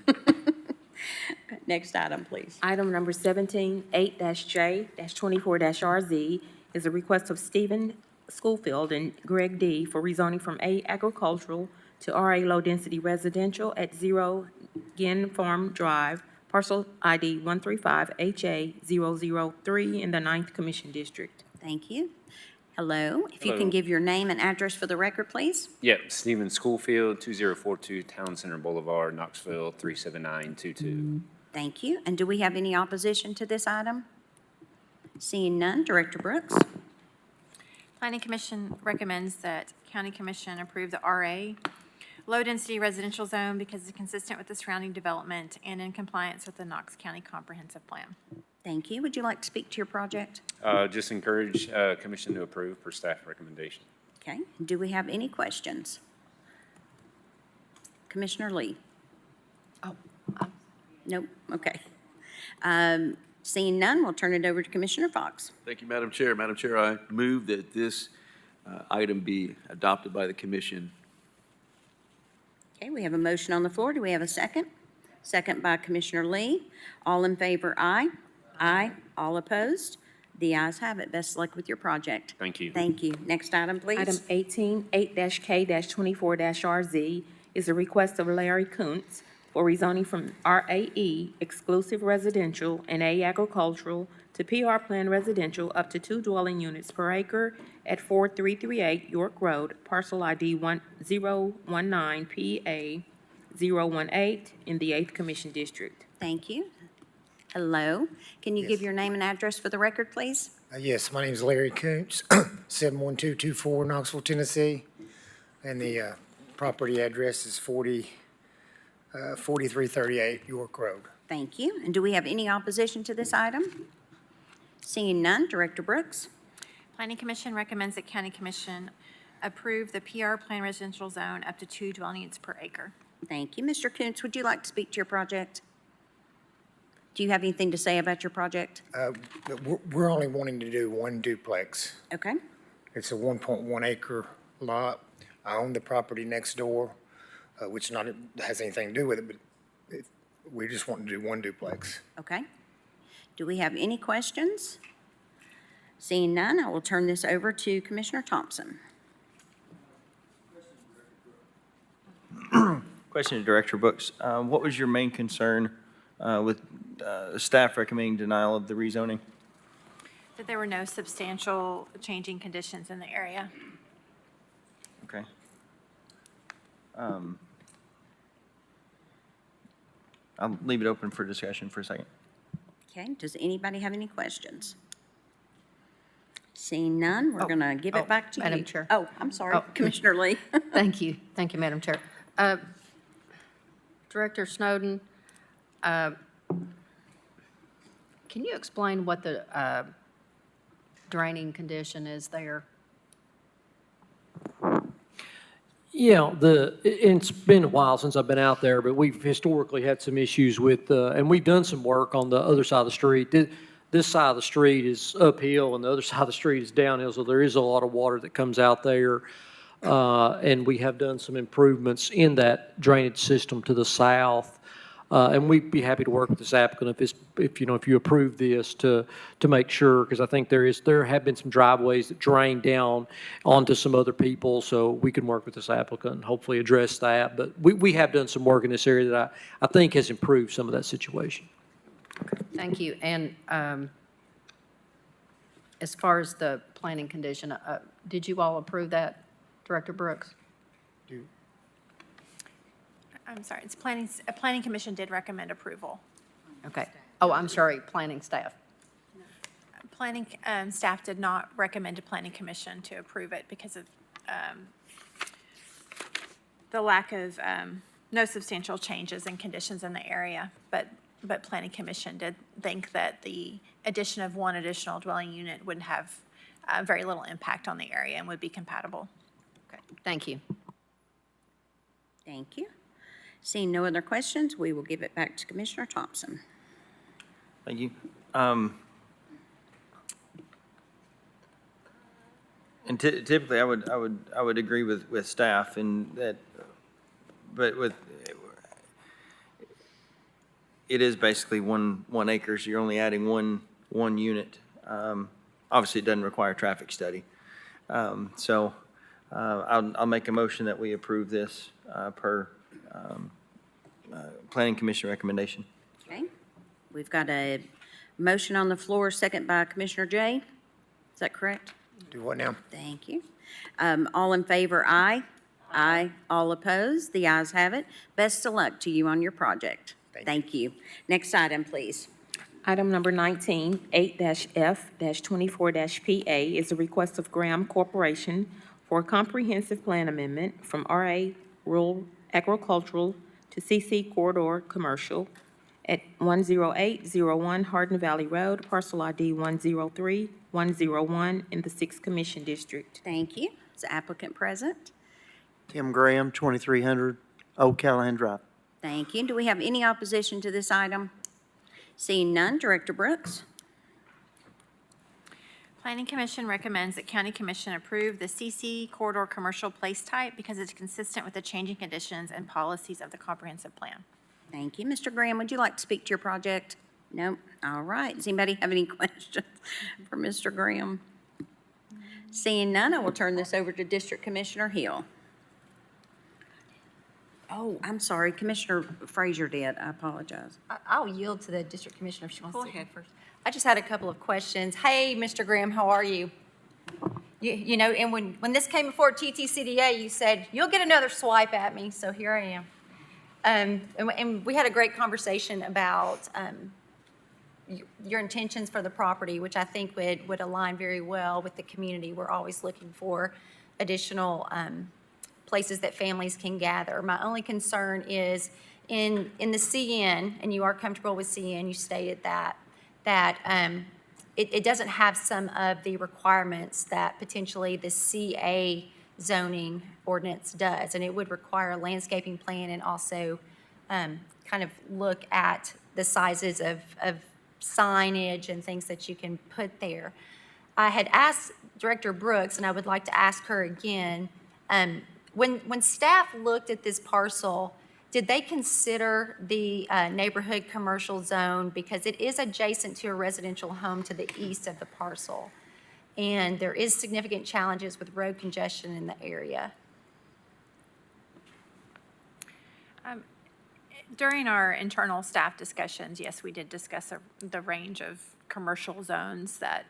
Next item, please. Item number 17, 8-J-24-RZ is a request of Stephen Schoolfield and Greg D. for rezoning from A agricultural to RA low-density residential at 0 Gin Farm Drive, parcel ID 135HA003 in the 9th Commission District. Thank you. Hello. If you Hello. can give your name and address for the record, please. Yep, Stephen Schoolfield, 2042 Town Center Boulevard, Knoxville, 37922. Thank you. And do we have any opposition to this item? Seeing none, Director Brooks. Planning Commission recommends that County Commission approve the RA low-density residential zone because it's consistent with the surrounding development and in compliance with the Knox County Comprehensive Plan. Thank you. Would you like to speak to your project? Just encourage commission to approve per staff recommendation. Okay. Do we have any questions? Commissioner Lee? Oh. Nope. Okay. Seeing none, we'll turn it over to Commissioner Fox. Thank you, Madam Chair. Madam Chair, I move that this item be adopted by the commission. Okay, we have a motion on the floor. Do we have a second? Second by Commissioner Lee. All in favor, aye. Aye. All opposed? The ayes have it. Best of luck with your project. Thank you. Thank you. Next item, please. Item 18, 8-K-24-RZ is a request of Larry Kuntz for rezoning from RAE exclusive residential and A agricultural to PR Plan residential up to 2 dwelling units per acre at 4338 York Road, parcel ID 1019PA018 in the 8th Commission District. Thank you. Hello. Can you give your name and address for the record, please? Yes, my name is Larry Koontz, 71224 Knoxville, Tennessee. And the property address is 4338 York Road. Thank you. And do we have any opposition to this item? Seeing none, Director Brooks. Planning Commission recommends that County Commission approve the PR Plan residential zone up to 2 dwelling units per acre. Thank you. Mr. Kuntz, would you like to speak to your project? Do you have anything to say about your project? We're only wanting to do one duplex. Okay. It's a 1.1 acre lot. I own the property next door, which not has anything to do with it, but we just want to do one duplex. Okay. Do we have any questions? Seeing none, I will turn this over to Commissioner Thompson. Question to Director Brooks. What was your main concern with staff recommending denial of the rezoning? That there were no substantial changing conditions in the area. Okay. I'll leave it open for discussion for a second. Okay. Does anybody have any questions? Seeing none, we're going to give it back to you. Madam Chair. Oh, I'm sorry, Commissioner Lee. Thank you. Thank you, Madam Chair. Director Snowden, can you explain what the draining condition is there? Yeah, it's been a while since I've been out there, but we've historically had some issues with, and we've done some work on the other side of the street. This side of the street is uphill and the other side of the street is downhill, so there is a lot of water that comes out there. And we have done some improvements in that drainage system to the south. And we'd be happy to work with this applicant if you approve this to make sure, because I think there have been some driveways that drain down onto some other people, so we can work with this applicant and hopefully address that. But we have done some work in this area that I think has improved some of that situation. Thank you. And as far as the planning condition, did you all approve that, Director Brooks? I'm sorry, planning commission did recommend approval. Okay. Oh, I'm sorry, planning staff. Planning staff did not recommend to planning commission to approve it because of the lack of no substantial changes in conditions in the area. But planning commission did think that the addition of one additional dwelling unit would have very little impact on the area and would be compatible. Okay. Thank you. Thank you. Seeing no other questions, we will give it back to Commissioner Thompson. Thank you. And typically, I would agree with staff in that, but it is basically one acre, so you're only adding one unit. Obviously, it doesn't require a traffic study. So I'll make a motion that we approve this per Planning Commission recommendation. Okay. We've got a motion on the floor, second by Commissioner Jay. Is that correct? Do what now? Thank you. All in favor, aye. Aye. All opposed, the ayes have it. Best of luck to you on your project. Thank you. Next item, please. Item number 19, 8-F-24-PA is a request of Graham Corporation for a comprehensive plan amendment from RA Rural Agricultural to CC Corridor Commercial at 10801 Hardin Valley Road, parcel ID 103101 in the 6th Commission District. Thank you. Is the applicant present? Tim Graham, 2300 Old Callahan Drive. Thank you. Do we have any opposition to this item? Seeing none, Director Brooks. Planning Commission recommends that County Commission approve the CC Corridor Commercial Place Type because it's consistent with the changing conditions and policies of the comprehensive plan. Thank you. Mr. Graham, would you like to speak to your project? No? All right. Does anybody have any questions for Mr. Graham? Seeing none, I will turn this over to District Commissioner Hill. Oh, I'm sorry. Commissioner Frazier did. I apologize. I'll yield to the district commissioner if she wants to go first. I just had a couple of questions. Hey, Mr. Graham, how are you? You know, and when this came before TTCDA, you said, you'll get another swipe at me, so here I am. And we had a great conversation about your intentions for the property, which I think would align very well with the community. We're always looking for additional places that families can gather. My only concern is in the CN, and you are comfortable with CN, you stated that it doesn't have some of the requirements that potentially the CA zoning ordinance does, and it would require a landscaping plan and also kind of look at the sizes of signage and things that you can put there. I had asked Director Brooks, and I would like to ask her again, when staff looked at this parcel, did they consider the neighborhood commercial zone because it is adjacent to a residential home to the east of the parcel? And there is significant challenges with road congestion in the area. During our internal staff discussions, yes, we did discuss the range of commercial zones that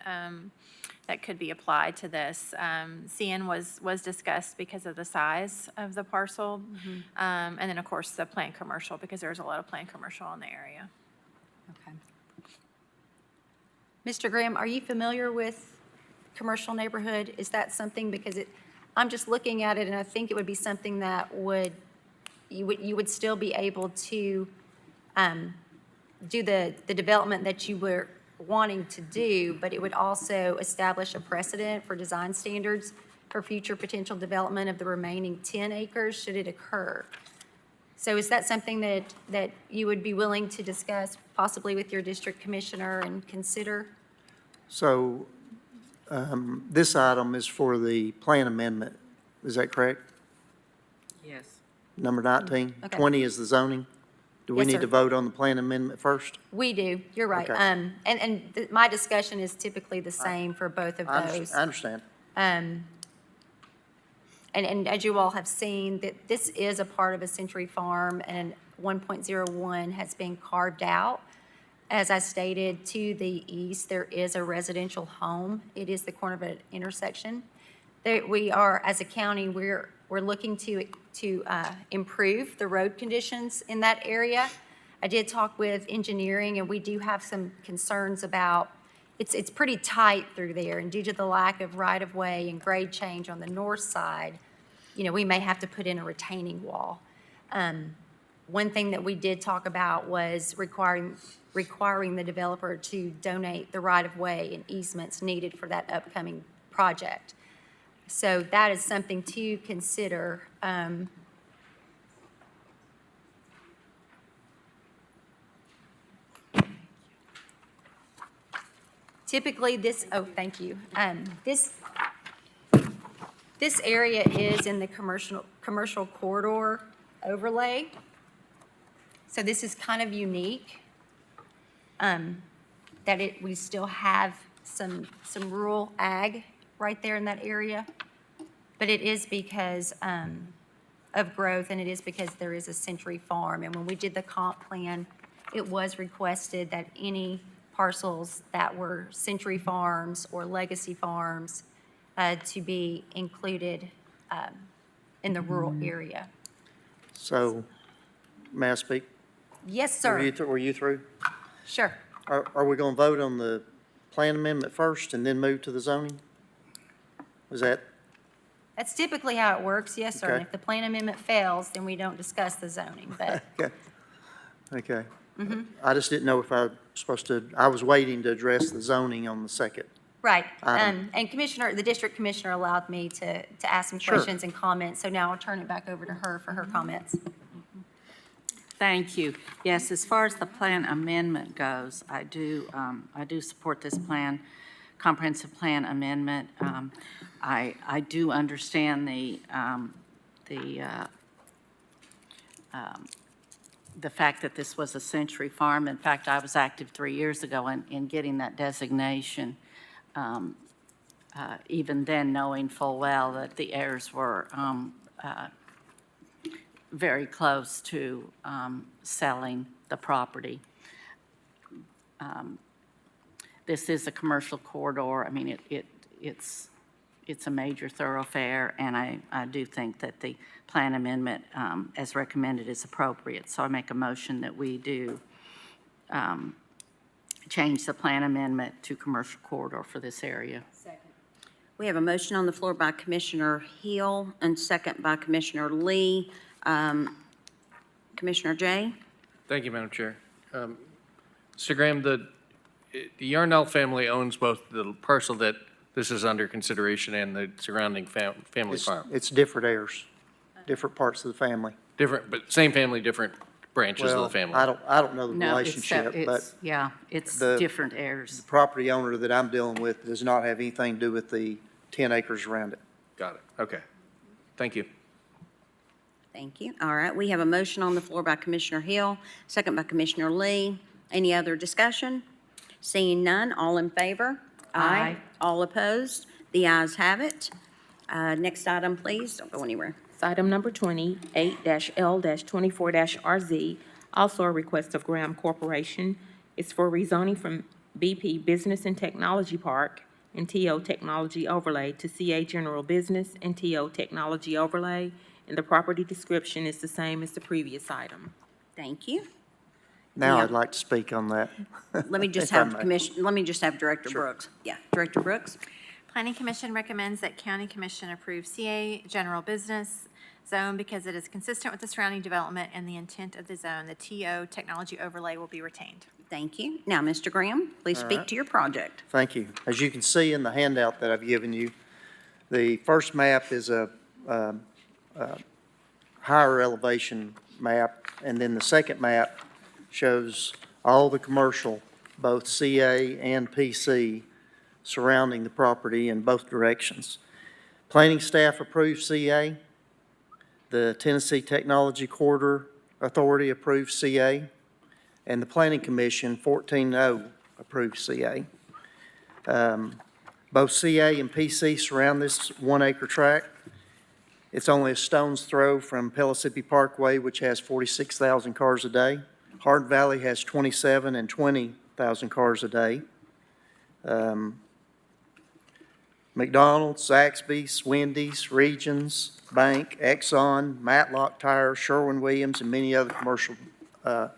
that could be applied to this. CN was discussed because of the size of the parcel, and then of course the planned commercial because there's a lot of planned commercial in the area. Okay. Mr. Graham, are you familiar with commercial neighborhood? Is that something, because I'm just looking at it and I think it would be something that you would still be able to do the development that you were wanting to do, but it would also establish a precedent for design standards for future potential development of the remaining 10 acres should it occur. So is that something that you would be willing to discuss possibly with your district commissioner and consider? So this item is for the plan amendment. Is that correct? Yes. Number 19? Okay. 20 is the zoning? Do we Yes, need sir. to vote on the plan amendment first? We do, you're right. Okay. And my discussion is typically the same for both of those. I understand. And as you all have seen, that this is a part of a Century Farm, and 1.01 has been carved out. As I stated, to the east, there is a residential home. It is the corner of an intersection. We are, as a county, we're looking to improve the road conditions in that area. I did talk with engineering, and we do have some concerns about, it's pretty tight through there, and due to the lack of right-of-way and grade change on the north side, we may have to put in a retaining wall. One thing that we did talk about was requiring the developer to donate the right-of-way and easements needed for that upcoming project. So that is something to consider. Typically, thank you. This area is in the commercial corridor overlay. So this is kind of unique, that we still have some rural ag right there in that area. But it is because of growth, and it is because there is a Century Farm. And when we did the comp plan, it was requested that any parcels that were Century Farms or Legacy Farms to be included in the rural area. So, may I speak? Yes, sir. Were you through? Sure. Are we going to vote on the plan amendment first and then move to the zoning? Is that? That's typically how it works, yes, sir. And Okay. if the plan amendment fails, then we don't discuss the zoning, but Okay. Mhm. I just didn't know if I was supposed to, I was waiting to address the zoning on the second. right. Item. And the district commissioner allowed me to ask some Sure. questions and comments, so now I'll turn it back over to her for her comments. Thank you. Yes, as far as the plan amendment goes, I do support this comprehensive plan amendment. I do understand the fact that this was a Century Farm. In fact, I was active 3 years ago in getting that designation, even then knowing full well that the heirs were very close to selling the property. This is a commercial corridor. I mean, it's a major thoroughfare, and I do think that the plan amendment, as recommended, is appropriate. So I make a motion that we do change the plan amendment to commercial corridor for this area. We have a motion on the floor by Commissioner Hill and second by Commissioner Lee. Commissioner Jay? Thank you, Madam Chair. Mr. Graham, the Yarnell family owns both the parcel that this is under consideration and the surrounding family farm. It's different heirs, different parts of the family. Different, but same family, different branches of the family. I don't know the No, relationship, but it's the- different heirs. the property owner that I'm dealing with does not have anything to do with the 10 acres around it. Got it. Okay. Thank you. Thank you. All right, we have a motion on the floor by Commissioner Hill, second by Commissioner Lee. Any other discussion? Seeing none, all in favor? Aye. All opposed? The ayes have it. Next item, please. Don't go anywhere. It's item number 20, 8-L-24-RZ, also a request of Graham Corporation. It's for rezoning from BP Business and Technology Park and TO Technology Overlay to CA General Business and TO Technology Overlay, and the property description is the same as the previous item. Thank you. Now Yeah. I'd like to speak on that. Let me just If I have may. Director Brooks. Yeah, Director Brooks? Planning Commission recommends that County Commission approve CA General Business Zone because it is consistent with the surrounding development and the intent of the zone. The TO Technology Overlay will be retained. Thank you. Now, Mr. Graham, please All speak right. to your project. Thank you. As you can see in the handout that I've given you, The first map is a higher elevation map, and then the second map shows all the commercial, both CA and PC, surrounding the property in both directions. Planning staff approved CA. The Tennessee Technology Corridor Authority approved CA. And the Planning Commission, 14-0, approved CA. Both CA and PC surround this 1 acre tract. It's only a stone's throw from Pellissippi Parkway, which has 46,000 cars a day. Hardin Valley has 27 and 20,000 cars a day. McDonald's, Zaxby's, Wendy's, Regions, Bank, Exxon, Matlock Tire, Sherwin-Williams, and many other commercial, I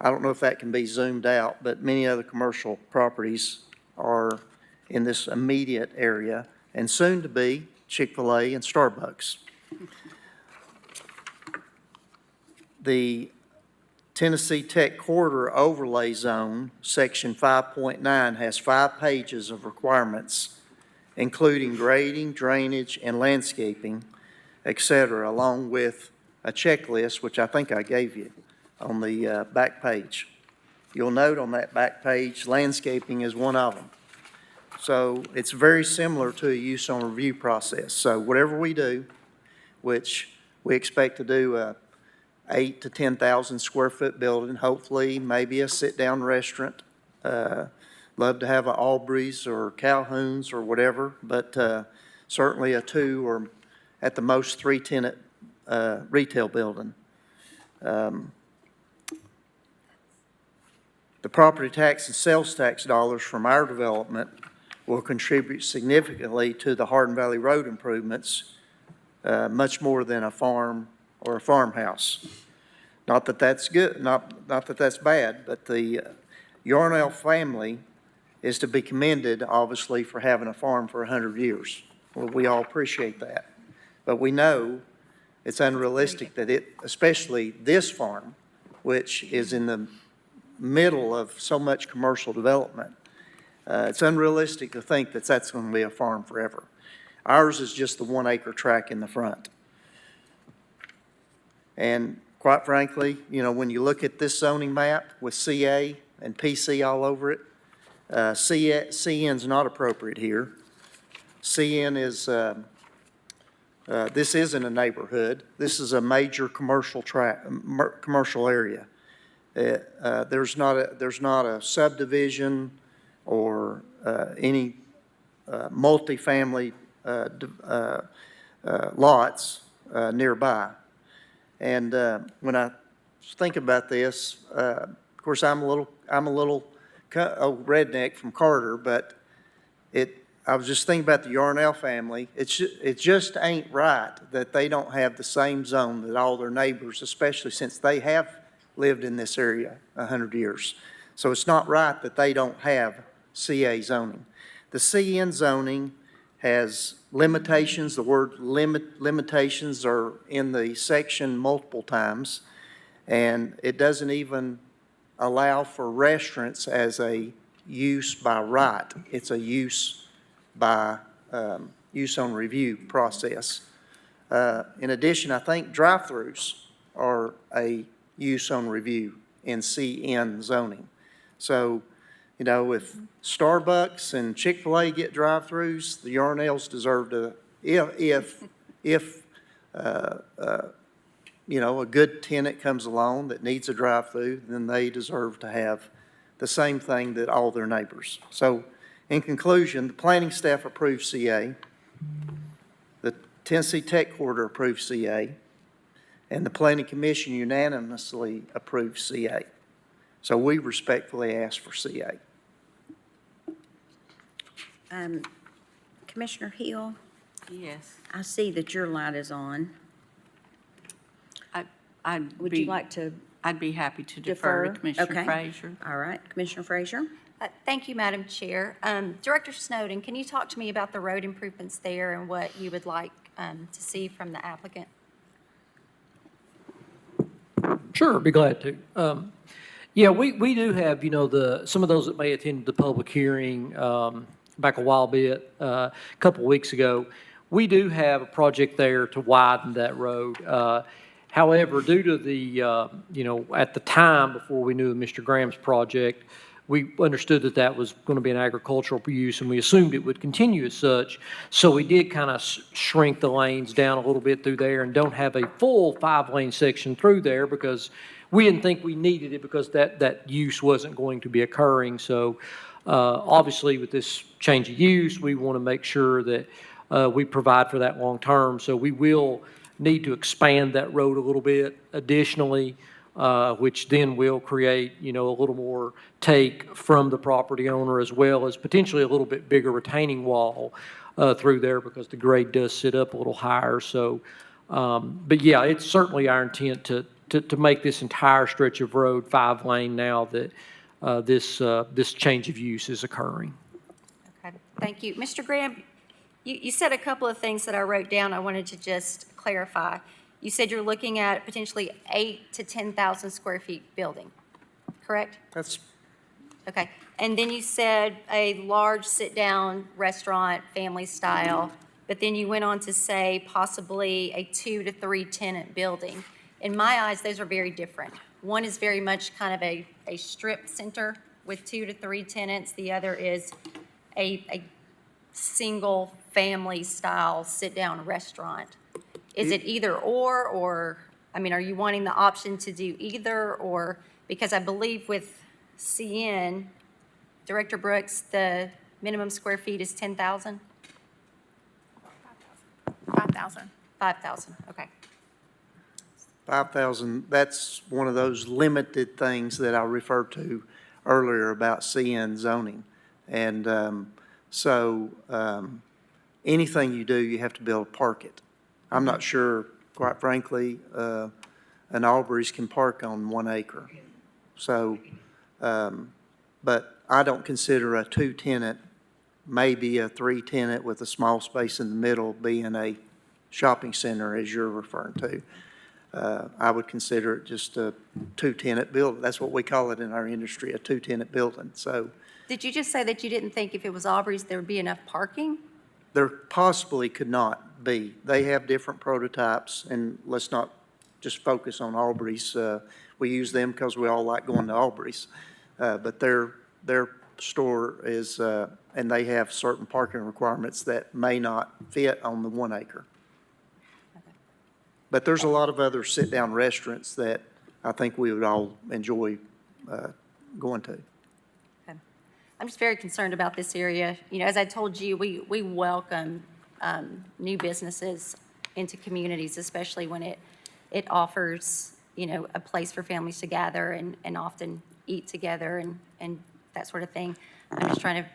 don't know if that can be zoomed out, but many other commercial properties are in this immediate area, and soon to be Chick-fil-A and Starbucks. The Tennessee Tech Corridor Overlay Zone, Section 5.9, has 5 pages of requirements, including grading, drainage, and landscaping, et cetera, along with a checklist, which I think I gave you on the back page. You'll note on that back page, landscaping is one of them. So it's very similar to a use on review process. So whatever we do, which we expect to do a 8 to 10,000 square foot building, hopefully maybe a sit-down restaurant. Love to have a Albri's or Calhoun's or whatever, but certainly a 2 or at the most 3 tenant retail building. The property tax and sales tax dollars from our development will contribute significantly to the Hardin Valley Road improvements, much more than a farm or a farmhouse. Not that that's good, not that that's bad, but the Yarnell family is to be commended, obviously, for having a farm for 100 years. Well, we all appreciate that. But we know it's unrealistic that it, especially this farm, which is in the middle of so much commercial development, it's unrealistic to think that that's going to be a farm forever. Ours is just the 1 acre tract in the front. And quite frankly, you know, when you look at this zoning map with CA and PC all over it, CN's not appropriate here. CN is, this isn't a neighborhood. This is a major commercial commercial area. There's not a subdivision or any multifamily lots nearby. And when I think about this, of course, I'm a little old redneck from Carter, but I was just thinking about the Yarnell family. It just ain't right that they don't have the same zone that all their neighbors, especially since they have lived in this area 100 years. So it's not right that they don't have CA zoning. The CN zoning has limitations. The word limitations are in the section multiple times, and it doesn't even allow for restaurants as a use by right. It's a use by use on review process. In addition, I think drive-throughs are a use on review in CN zoning. So, you know, if Starbucks and Chick-fil-A get drive-throughs, the Yarnells deserve to, if you know, a good tenant comes along that needs a drive-through, then they deserve to have the same thing that all their neighbors. So, in conclusion, the planning staff approved CA, the Tennessee Tech Corridor approved CA, and the Planning Commission unanimously approved CA. So we respectfully ask for CA. Commissioner Hill, Yes. I see that your light is on. Would you like to I'd be happy to defer to Commissioner Okay. Frazier. All right, Commissioner Frazier? Thank you, Madam Chair. Director Snowden, can you talk to me about the road improvements there and what you would like to see from the applicant? Sure, be glad to. Yeah, we do have, you know, some of those that may attend the public hearing back a while bit, a couple weeks ago, we do have a project there to widen that road. However, due to the, at the time before we knew of Mr. Graham's project, we understood that that was going to be an agricultural use, and we assumed it would continue as such. So we did kind of shrink the lanes down a little bit through there and don't have a full 5-lane section through there because we didn't think we needed it because that use wasn't going to be occurring. So obviously, with this change of use, we want to make sure that we provide for that long term. So we will need to expand that road a little bit additionally, which then will create, a little more take from the property owner as well as potentially a little bit bigger retaining wall through there because the grade does sit up a little higher. So, but yeah, it's certainly our intent to make this entire stretch of road 5-lane now that this change of use is occurring. Okay, thank you. Mr. Graham, you said a couple of things that I wrote down I wanted to just clarify. You said you're looking at potentially 8,000 to 10,000 square feet building, correct? That's, Okay. And then you said a large sit-down restaurant, family style, but then you went on to say possibly a 2 to 3 tenant building. In my eyes, those are very different. One is very much kind of a strip center with 2 to 3 tenants. The other is a single family style sit-down restaurant. Is it either or, I mean, are you wanting the option to do either or? Because I believe with CN, Director Brooks, the minimum square feet is 10,000? 5,000. 5,000, okay. 5,000, that's one of those limited things that I referred to earlier about CN zoning. And anything you do, you have to be able to park it. I'm not sure, quite frankly, an Aubrey's can park on 1 acre. So, but I don't consider a 2-tenant, maybe a 3-tenant with a small space in the middle being a shopping center as you're referring to. I would consider it just a 2-tenant building. That's what we call it in our industry, a 2-tenant building. So Did you just say that you didn't think if it was Aubrey's there would be enough parking? there possibly could not be. They have different prototypes, and let's not just focus on Aubrey's. We use them because we all like going to Aubrey's. But their store is, and they have certain parking requirements that may not fit on the 1 acre. But there's a lot of other sit-down restaurants that I think we would all enjoy going to. Okay. I'm just very concerned about this area. You know, as I told you, we welcome new businesses into communities, especially when it offers, you know, a place for families to gather and often eat together and that sort of thing. I'm just trying to,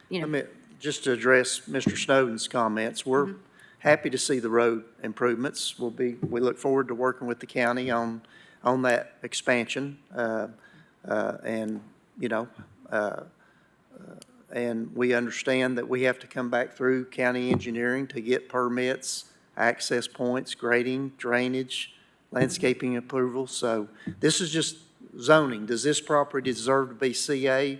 you know. Let me, just to address Mr. Snowden's comments, we're happy to see the road improvements. We look forward to working with the county on that expansion. And, you know, and we understand that we have to come back through county engineering to get permits, access points, grading, drainage, landscaping approval. So this is just zoning. Does this property deserve to be CA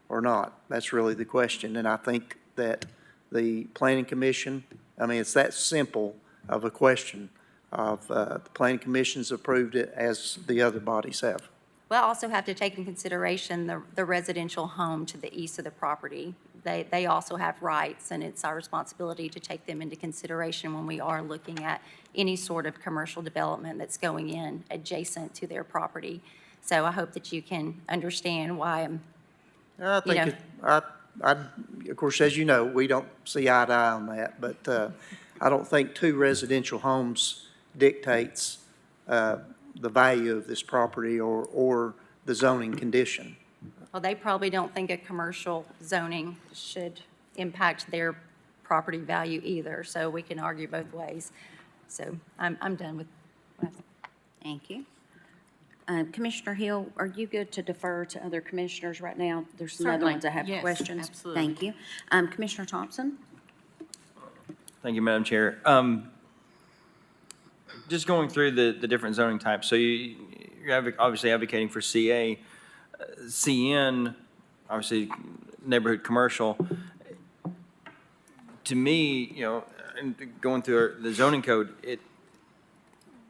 or not? That's really the question. And I think that the Planning Commission, I mean, it's that simple of a question of the Planning Commission's approved it as the other bodies have. We'll also have to take in consideration the residential home to the east of the property. They also have rights, and it's our responsibility to take them into consideration when we are looking at any sort of commercial development that's going in adjacent to their property. So I hope that you can understand why I'm, I think, of course, as you know, we don't see eye to eye on that, but I don't think 2 residential homes dictates the value of this property or the zoning condition. well, they probably don't think a commercial zoning should impact their property value either, so we can argue both ways. So I'm done with. Thank you. Commissioner Hill, are you good to defer to other commissioners right now? There's some other Certainly. ones that have Yes, questions. absolutely. Thank you. Commissioner Thompson? Thank you, Madam Chair. Just going through the different zoning types, so you're obviously advocating for CA. CN, obviously neighborhood commercial. To me, you know, going through the zoning code,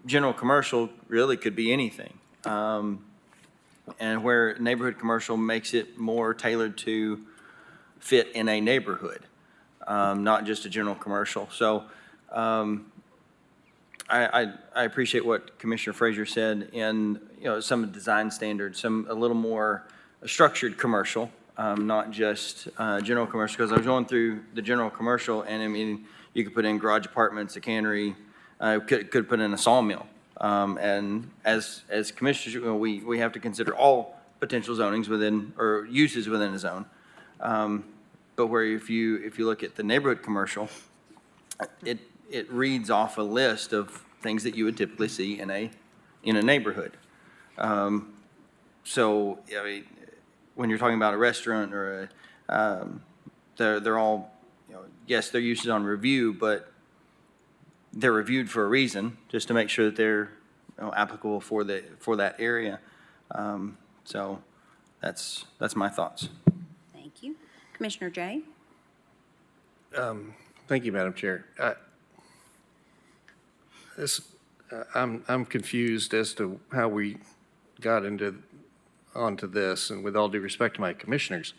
general commercial really could be anything. And where neighborhood commercial makes it more tailored to fit in a neighborhood, not just a general commercial. So I appreciate what Commissioner Frazier said in, some of the design standards, a little more structured commercial, not just general commercial, because I was going through the general commercial, and I mean, you could put in garage apartments, a cannery, could put in a sawmill. And as commissioners, we have to consider all potential zonings within, or uses within a zone. But where if you look at the neighborhood commercial, it reads off a list of things that you would typically see in a neighborhood. So, I mean, when you're talking about a restaurant or they're all, yes, they're usually on review, but they're reviewed for a reason, just to make sure that they're applicable for that area. So that's my thoughts. Thank you. Commissioner Jay? Thank you, Madam Chair. I'm confused as to how we got onto this, and with all due respect to my commissioners,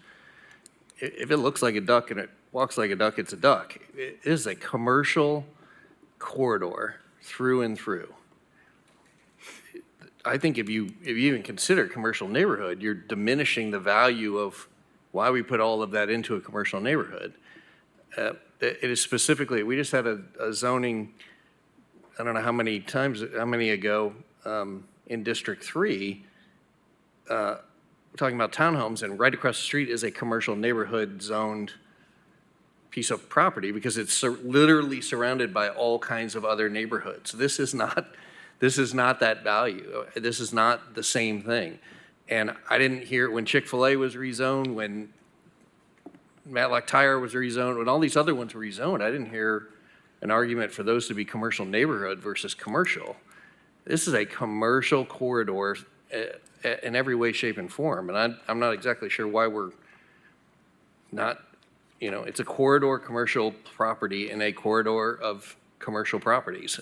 if it looks like a duck and it walks like a duck, it's a duck. It is a commercial corridor through and through. I think if you even consider commercial neighborhood, you're diminishing the value of why we put all of that into a commercial neighborhood. It is specifically, we just had a zoning, I don't know how many ago, in District 3, we're talking about townhomes, and right across the street is a commercial neighborhood zoned piece of property because it's literally surrounded by all kinds of other neighborhoods. This is not that value. This is not the same thing. And I didn't hear when Chick-fil-A was rezoned, when Matlock Tire was rezoned, when all these other ones were rezoned, I didn't hear an argument for those to be commercial neighborhood versus commercial. This is a commercial corridor in every way, shape, and form. And I'm not exactly sure why we're not, it's a corridor commercial property in a corridor of commercial properties.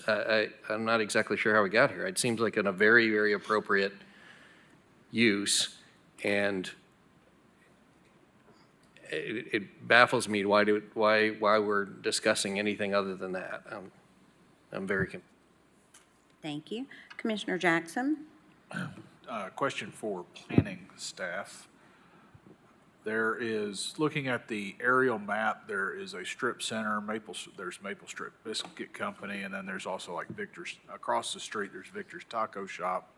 I'm not exactly sure how we got here. It seems like a very, very appropriate use, and it baffles me why we're discussing anything other than that. I'm very confused. Thank you. Commissioner Jackson? Question for planning staff. There is, looking at the aerial map, there is a strip center, there's Maple Strip Biscuit Company, and then there's also like Victor's, across the street, there's Victor's Taco Shop,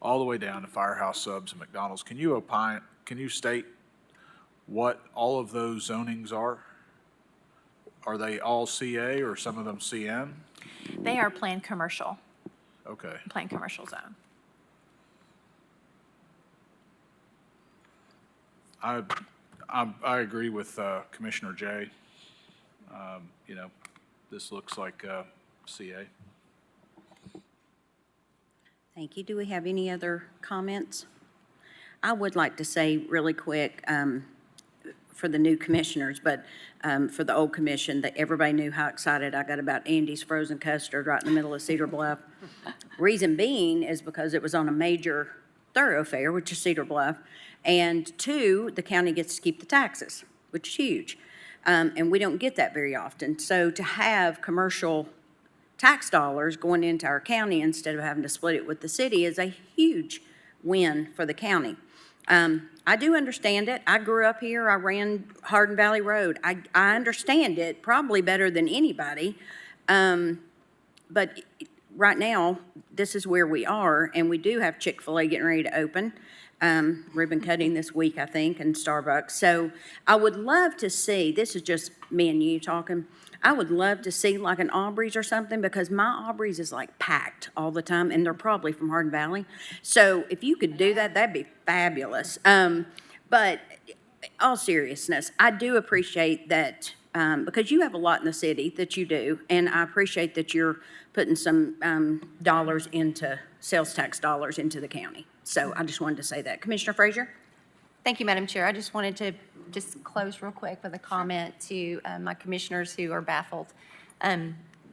all the way down to Firehouse Subs and McDonald's. Can you state what all of those zonings are? Are they all CA or some of them CM? They are planned commercial, Okay. planned commercial zone. I agree with Commissioner Jay. This looks like CA. Thank you. Do we have any other comments? I would like to say really quick for the new commissioners, but for the old commission, that everybody knew how excited I got about Andy's frozen custard right in the middle of Cedar Bluff. Reason being is because it was on a major thoroughfare, which is Cedar Bluff, and 2, the county gets to keep the taxes, which is huge. And we don't get that very often. So to have commercial tax dollars going into our county instead of having to split it with the city is a huge win for the county. I do understand it. I grew up here. I ran Hardin Valley Road. I understand it probably better than anybody. But right now, this is where we are, and we do have Chick-fil-A getting ready to open. Ribbon cutting this week, I think, and Starbucks. So I would love to see, this is just me and you talking, I would love to see like an Aubrey's or something, because my Aubrey's is like packed all the time, and they're probably from Hardin Valley. So if you could do that, that'd be fabulous. But all seriousness, I do appreciate that, because you have a lot in the city that you do, and I appreciate that you're putting some dollars into, sales tax dollars into the county. So I just wanted to say that. Commissioner Frazier? Thank you, Madam Chair. I just wanted to close real quick with a comment to my commissioners who are baffled.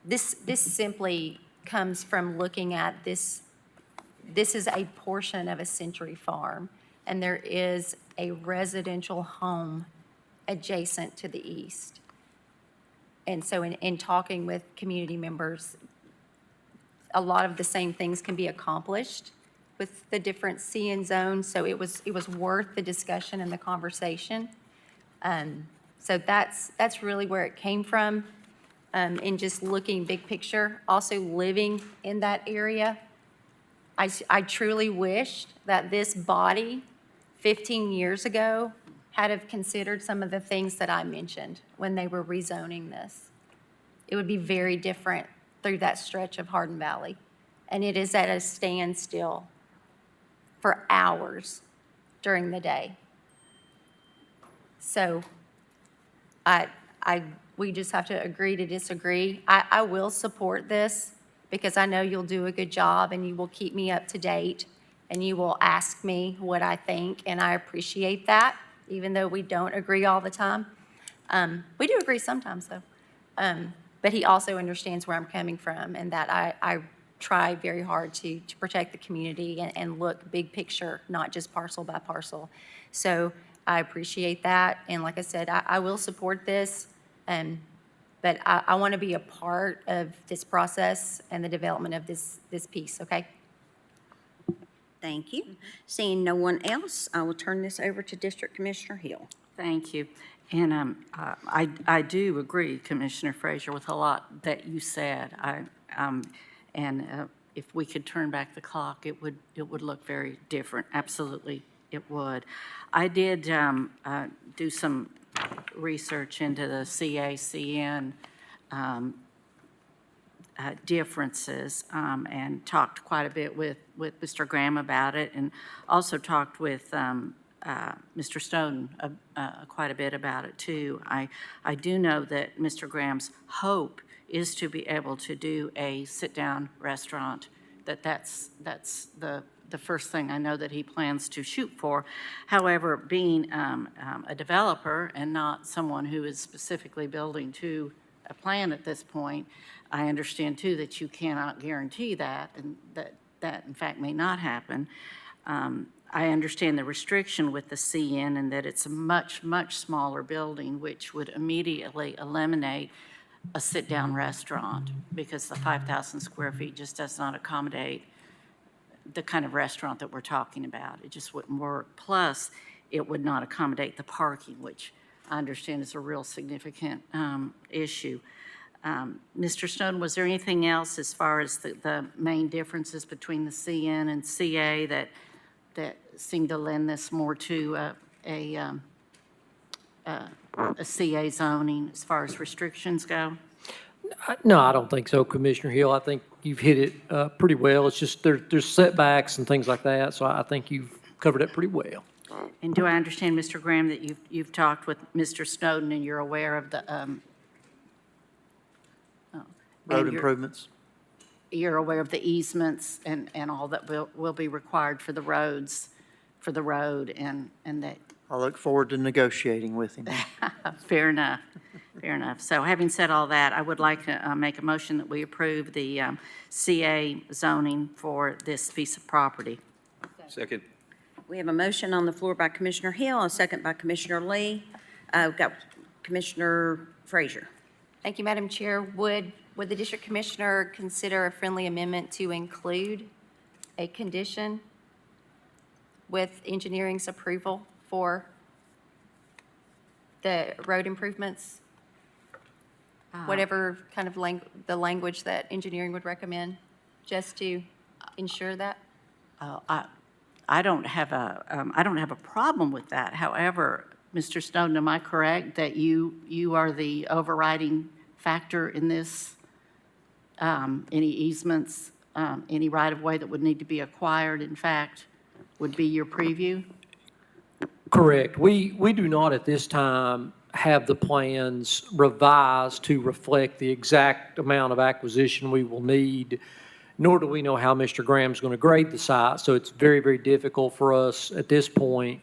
This simply comes from looking at this. This is a portion of a Century Farm, and there is a residential home adjacent to the east. And so in talking with community members, a lot of the same things can be accomplished with the different CN zones, so it was worth the discussion and the conversation. So that's really where it came from, in just looking big picture. Also living in that area, I truly wished that this body 15 years ago had have considered some of the things that I mentioned when they were rezoning this. It would be very different through that stretch of Hardin Valley. And it is at a standstill for hours during the day. So we just have to agree to disagree. I will support this because I know you'll do a good job and you will keep me up to date and you will ask me what I think, and I appreciate that, even though we don't agree all the time. We do agree sometimes, though. But he also understands where I'm coming from and that I try very hard to protect the community and look big picture, not just parcel by parcel. So I appreciate that, and like I said, I will support this, but I want to be a part of this process and the development of this piece, okay? Thank you. Seeing no one else, I will turn this over to District Commissioner Hill. Thank you. And I do agree, Commissioner Frazier, with a lot that you said. If we could turn back the clock, it would look very different. Absolutely, it would. I did do some research into the CACN differences and talked quite a bit with Mr. Graham about it, and also talked with Mr. Snowden quite a bit about it too. I do know that Mr. Graham's hope is to be able to do a sit-down restaurant. That's the first thing I know that he plans to shoot for. However, being a developer and not someone who is specifically building to a plan at this point, I understand too that you cannot guarantee that, and that in fact may not happen. I understand the restriction with the CN and that it's a much, much smaller building, which would immediately eliminate a sit-down restaurant because the 5,000 square feet just does not accommodate the kind of restaurant that we're talking about. It just wouldn't work. Plus, it would not accommodate the parking, which I understand is a real significant issue. Mr. Snowden, was there anything else as far as the main differences between the CN and CA that seem to lend this more to a CA zoning as far as restrictions go? No, I don't think so, Commissioner Hill. I think you've hit it pretty well. It's just there's setbacks and things like that, so I think you've covered it pretty well. And do I understand, Mr. Graham, that you've talked with Mr. Snowden and you're aware of the Road improvements? You're aware of the easements and all that will be required for the roads, for the road, and that. I look forward to negotiating with him. Fair enough. Fair enough. So having said all that, I would like to make a motion that we approve the CA zoning for this piece of property. Second. We have a motion on the floor by Commissioner Hill, a second by Commissioner Lee. We've got Commissioner Frazier. Thank you, Madam Chair. Would the district commissioner consider a friendly amendment to include a condition with engineering's approval for the road improvements? Whatever kind of the language that engineering would recommend, just to ensure that? I don't have a problem with that. However, Mr. Snowden, am I correct that you are the overriding factor in this? Any easements, any right-of-way that would need to be acquired, in fact, would be your preview? Correct. We do not at this time have the plans revised to reflect the exact amount of acquisition we will need, nor do we know how Mr. Graham's going to grade the site. So it's very, very difficult for us at this point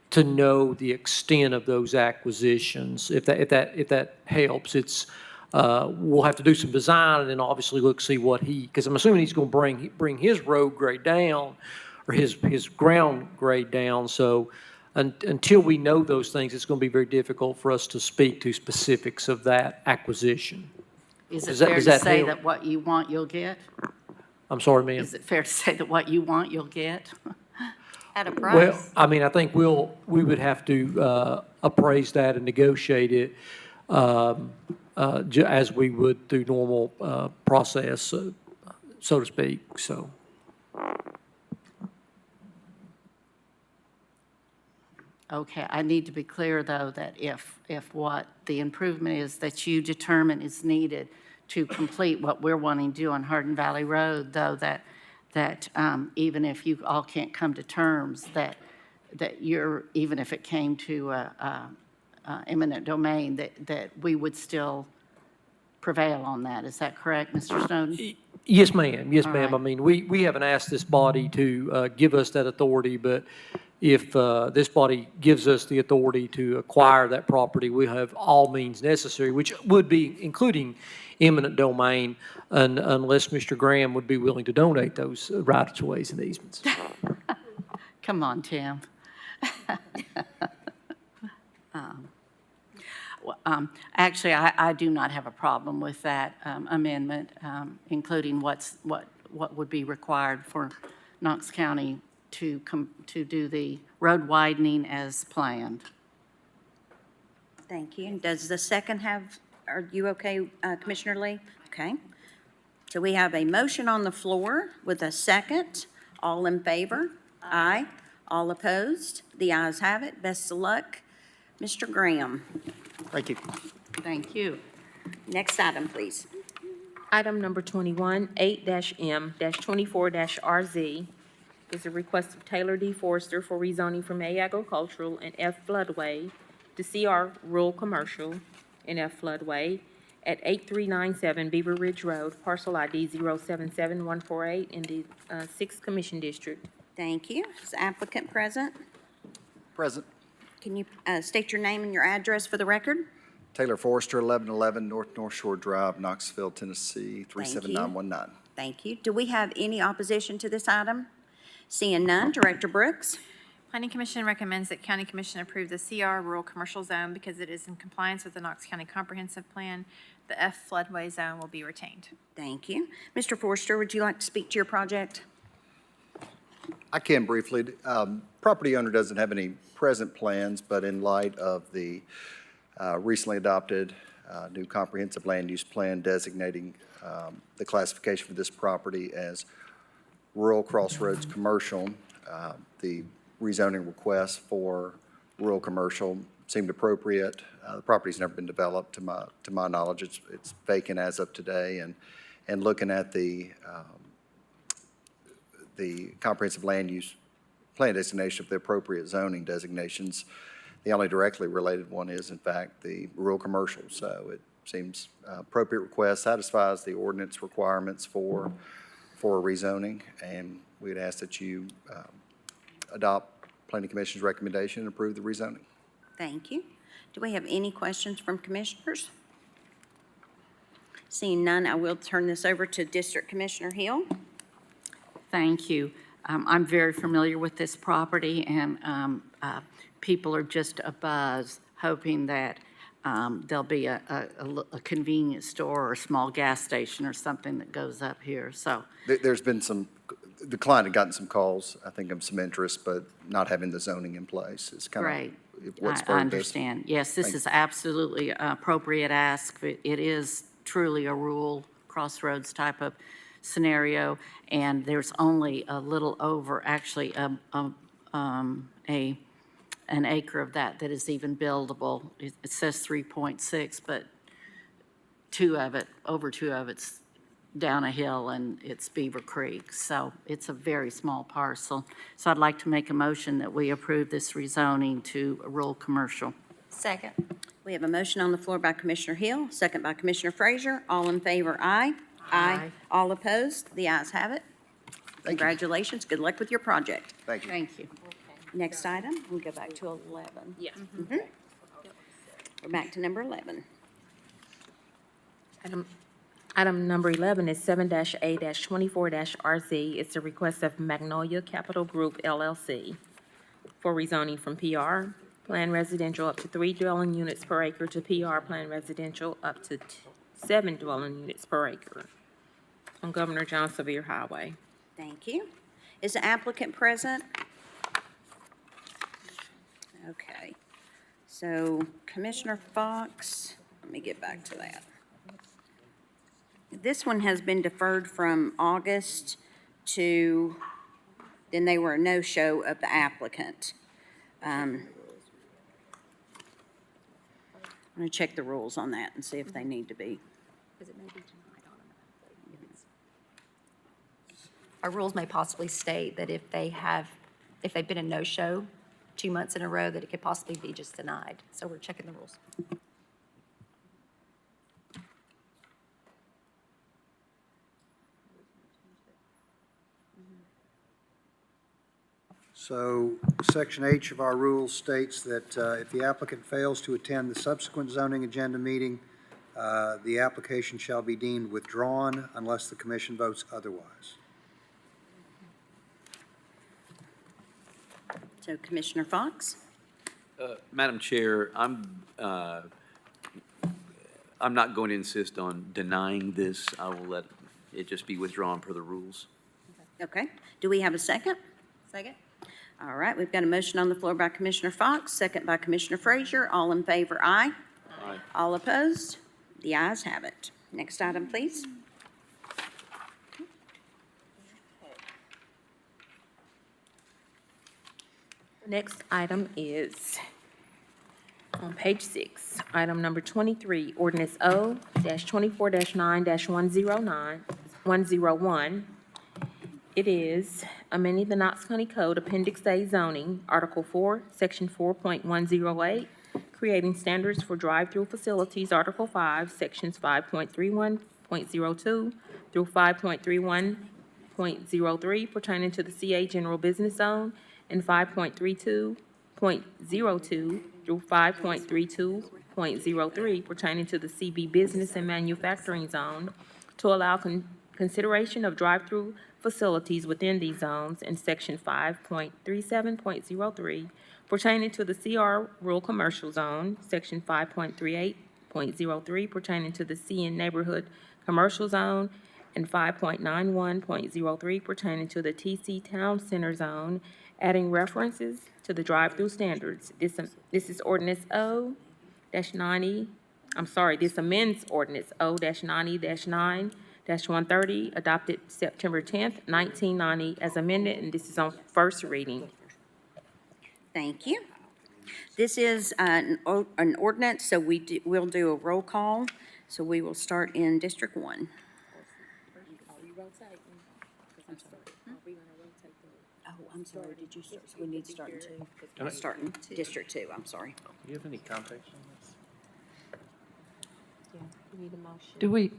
to know the extent of those acquisitions. If that helps, it's We'll have to do some design and then obviously look, see what because I'm assuming he's going to bring his road grade down or his ground grade down. So until we know those things, it's going to be very difficult for us to speak to specifics of that acquisition. Is it Does that- fair does to that say help? that what you want, you'll get? I'm sorry, ma'am. Is it fair to say that what you want, you'll get? At a Well, price? I mean, I think we would have to appraise that and negotiate it as we would through normal process, so to speak, so. Okay, I need to be clear, though, that if what the improvement is that you determine is needed to complete what we're wanting to do on Hardin Valley Road, though, that even if you all can't come to terms, that you're, even if it came to eminent domain, that we would still prevail on that. Is that correct, Mr. Snowden? Yes, ma'am. Yes, All ma'am. I right. mean, we haven't asked this body to give us that authority, but if this body gives us the authority to acquire that property, we have all means necessary, which would be including eminent domain, unless Mr. Graham would be willing to donate those rights-of-ways and easements. Come on, Tim. Actually, I do not have a problem with that amendment, including what would be required for Knox County to do the road widening as planned. Thank you. Does the second have, are you okay, Commissioner Lee? Okay. So we have a motion on the floor with a second. All in favor? Aye. All opposed? The ayes have it. Best of luck. Mr. Graham. Thank you. Thank you. Next item, please. Item number 21, 8-M-24-RZ, is a request of Taylor D. Forrester for rezoning from A agricultural and F floodway to CR rural commercial and F floodway at 8397 Beaver Ridge Road, parcel ID 077148 in the 6th Commission District. Thank you. Is the applicant present? Present. Can you state your name and your address for the record? Taylor Forrester, 1111 North Shore Drive, Knoxville, Tennessee, 37919. Thank you. Do we have any opposition to this item? Seeing none, Director Brooks. Planning Commission recommends that County Commission approve the CR Rural Commercial Zone because it is in compliance with the Knox County Comprehensive Plan. The F floodway zone will be retained. Thank you. Mr. Forrester, would you like to speak to your project? I can briefly. Property owner doesn't have any present plans, but in light of the recently adopted new comprehensive land use plan designating the classification for this property as rural crossroads commercial, the rezoning request for rural commercial seemed appropriate. The property's never been developed to my knowledge. It's vacant as of today, and looking at the comprehensive land use plan designation of the appropriate zoning designations, the only directly related one is, in fact, the rural commercial. So it seems appropriate request, satisfies the ordinance requirements for rezoning, and we'd ask that you adopt Planning Commission's recommendation and approve the rezoning. Thank you. Do we have any questions from commissioners? Seeing none, I will turn this over to District Commissioner Hill. Thank you. I'm very familiar with this property, and people are just abuzz, hoping that there'll be a convenience store or a small gas station or something that goes up here, so. There's been the client had gotten some calls, I think, of some interest, but not having the zoning in place is kind of Great. what's I spurred this. understand. Yes, this is absolutely appropriate ask. It is truly a rural crossroads type of scenario, and there's only a little over, actually, an acre of that is even buildable. It says 3.6, but over two of it's down a hill, and it's Beaver Creek. So it's a very small parcel. So I'd like to make a motion that we approve this rezoning to rural commercial. Second. We have a motion on the floor by Commissioner Hill, second by Commissioner Frazier. All in favor, aye. Aye. All opposed? The ayes have it. Congratulations. Good luck with your project. Thank you. Thank you. Next item, we go back to 11. Yeah. We're back to number 11. Item number 11 is 7-A-24-RZ. It's a request of Magnolia Capital Group LLC for rezoning from PR Plan Residential up to 3 dwelling units per acre to PR Plan Residential up to 7 dwelling units per acre on Governor John Sevier Highway. Thank you. Is the applicant present? Okay. So Commissioner Fox, let me get back to that. This one has been deferred from August to, then they were a no-show of the applicant. I'm going to check the rules on that and see if they need to be. Our rules may possibly state that if they've been a no-show 2 months in a row, that it could possibly be just denied. So we're checking the rules. So Section H of our rules states that if the applicant fails to attend the subsequent zoning agenda meeting, the application shall be deemed withdrawn unless the commission votes otherwise. So Commissioner Fox? Madam Chair, I'm not going to insist on denying this. I will let it just be withdrawn per the rules. Okay. Do we have a second? Second? All right, we've got a motion on the floor by Commissioner Fox, second by Commissioner Frazier. All in favor, aye. Aye. All opposed? The ayes have it. Next item, please. The next item is on page 6, item number 23, ordinance O-24-9-101. It is amending the Knox County Code Appendix A zoning, Article 4, Section 4.108, creating standards for drive-through facilities, Article 5, Sections 5.31.02 through 5.31.03 pertaining to the CA General Business Zone, and 5.32.02 through 5.32.03 pertaining to the CB Business and Manufacturing Zone to allow consideration of drive-through facilities within these zones, in Section 5.37.03 pertaining to the CR Rural Commercial Zone, Section 5.38.03 pertaining to the CN Neighborhood Commercial Zone, and 5.91.03 pertaining to the TC Town Center Zone, adding references to the drive-through standards. This is ordinance this amends ordinance O-90-9-130, adopted September 10th, 1990, as amended, and this is on first reading. Thank you. This is an ordinance, so we'll do a roll call. So we will start in District 1. Oh, I'm sorry, did you start? So we need to start in 2. We'll start in District 2, I'm sorry. Do you have any context on this? We need a motion. Do we,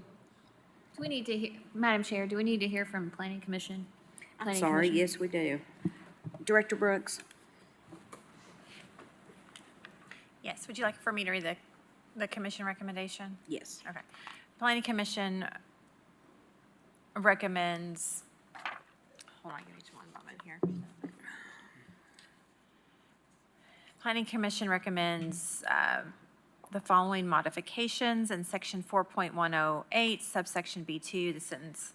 Do we need to hear, Madam Chair, do we need to hear from Planning Commission? I'm Planning sorry, Commission? yes, we do. Director Brooks? Yes, would you like for me to read the commission recommendation? Yes. Okay. Planning Commission recommends, hold on, give me just one moment here. Planning Commission recommends the following modifications in Section 4.108, subsection B2, the sentence,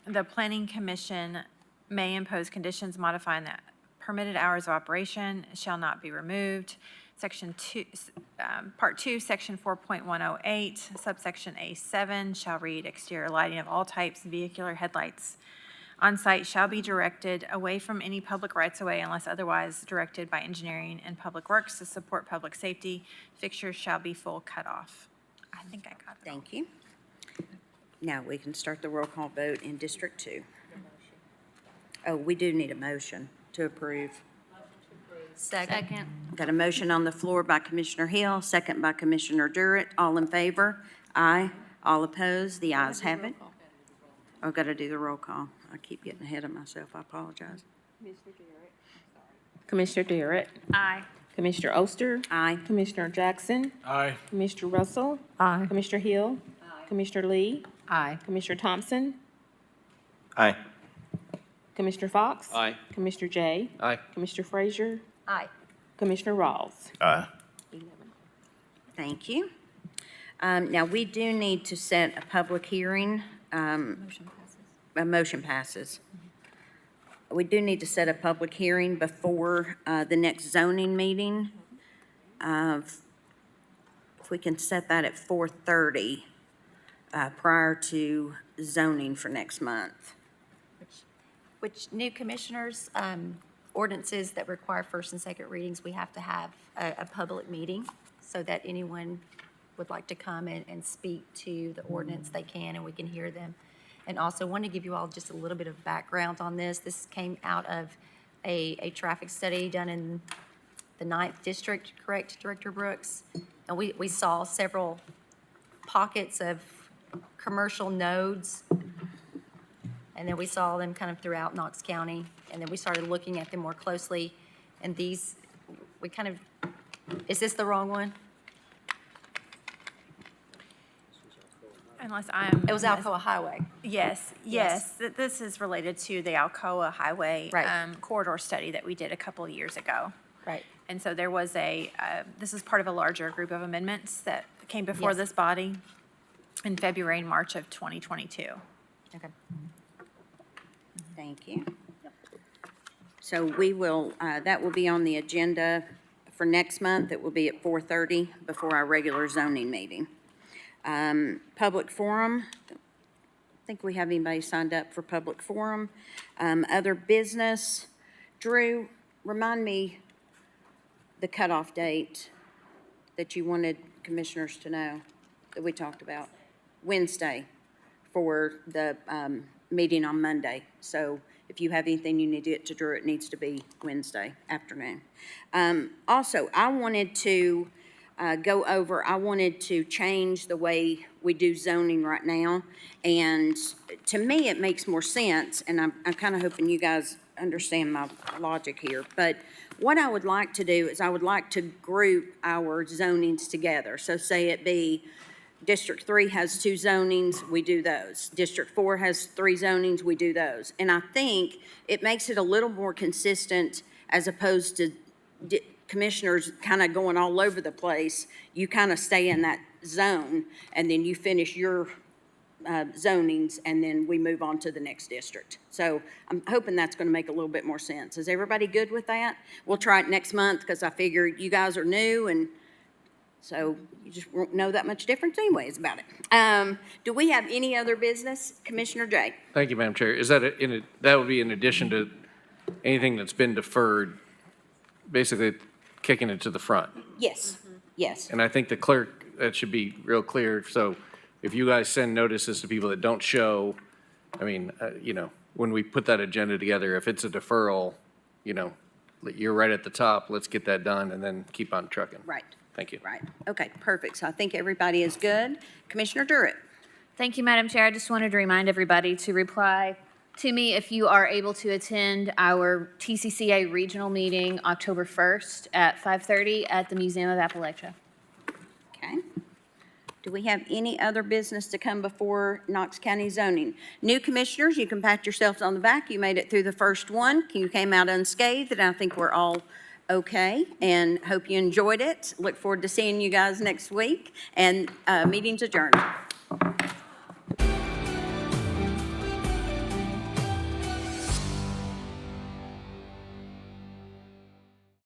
"The Planning Commission may impose conditions modifying the permitted hours of operation shall not be removed." Section 2, Part 2, Section 4.108, subsection A7 shall read, "Exterior lighting of all types, vehicular headlights on site shall be directed away from any public rights-of-way unless otherwise directed by engineering and public works to support public safety. Fixtures shall be full cutoff." I think I got it. Thank you. Now we can start the roll call vote in District 2. Oh, we do need a motion to approve. Second. Got a motion on the floor by Commissioner Hill, second by Commissioner Durrett. All in favor? Aye. All opposed? The ayes have it. I've got to do the roll call. I keep getting ahead of myself. I apologize. Commissioner Durrett, Aye. Commissioner Oster? Aye. Commissioner Jackson? Aye. Commissioner Russell? Aye. Commissioner Hill? Commissioner Lee? Aye. Commissioner Thompson? Aye. Commissioner Fox? Aye. Commissioner Jay? Aye. Commissioner Frazier? Aye. Commissioner Rawls? Aye. Thank you. Now, we do need to set a public hearing. Motion passes. A motion passes. We do need to set a public hearing before the next zoning meeting. If we can set that at 4:30 prior to zoning for next month. Which new commissioners, ordinances that require first and second readings, we have to have a public meeting so that anyone would like to come and speak to the ordinance, they can, and we can hear them. And also want to give you all just a little bit of background on this. This came out of a traffic study done in the 9th District, correct, Director Brooks? And we saw several pockets of commercial nodes, and then we saw them kind of throughout Knox County, and then we started looking at them more closely, and these, we kind of, is this the wrong one? Unless I'm. It was Alcoa Highway. Yes, Yes. This is related to the Alcoa Highway Right. corridor study that we did a couple of years ago. Right. And so there was this is part of a larger group of amendments that came before Yes. this body in February and March of 2022. Okay. Thank you. So we will, that will be on the agenda for next month. It will be at 4:30 before our regular zoning meeting. Public forum, I think we have anybody signed up for public forum. Other business, Drew, remind me the cutoff date that you wanted commissioners to know that we talked about. Wednesday for the meeting on Monday. So if you have anything you need to get to Drew, it needs to be Wednesday afternoon. Also, I wanted to I wanted to change the way we do zoning right now. And to me, it makes more sense, and I'm kind of hoping you guys understand my logic here. But what I would like to do is I would like to group our zonings together. So say it be District 3 has 2 zonings, we do those. District 4 has 3 zonings, we do those. And I think it makes it a little more consistent as opposed to commissioners kind of going all over the place. You kind of stay in that zone, and then you finish your zonings, and then we move on to the next district. So I'm hoping that's going to make a little bit more sense. Is everybody good with that? We'll try it next month because I figure you guys are new, and so you just won't know that much difference anyways about it. Do we have any other business? Commissioner Jay? Thank you, Madam Chair. Is that that would be in addition to anything that's been deferred, basically kicking it to the front? Yes, yes. And I think the clerk, that should be real clear. So if you guys send notices to people that don't show, I mean, when we put that agenda together, if it's a deferral, you're right at the top, let's get that done and then keep on trucking. Right. Thank you. Right. Okay, perfect. So I think everybody is good. Commissioner Durrett? Thank you, Madam Chair. I just wanted to remind everybody to reply to me if you are able to attend our TCCA regional meeting October 1st at 5:30 at the Museum of Appalachia. Okay. Do we have any other business to come before Knox County zoning? New commissioners, you can pat yourselves on the back. You made it through the first one. You came out unscathed, and I think we're all okay, and hope you enjoyed it. Look forward to seeing you guys next week, and meeting's adjourned.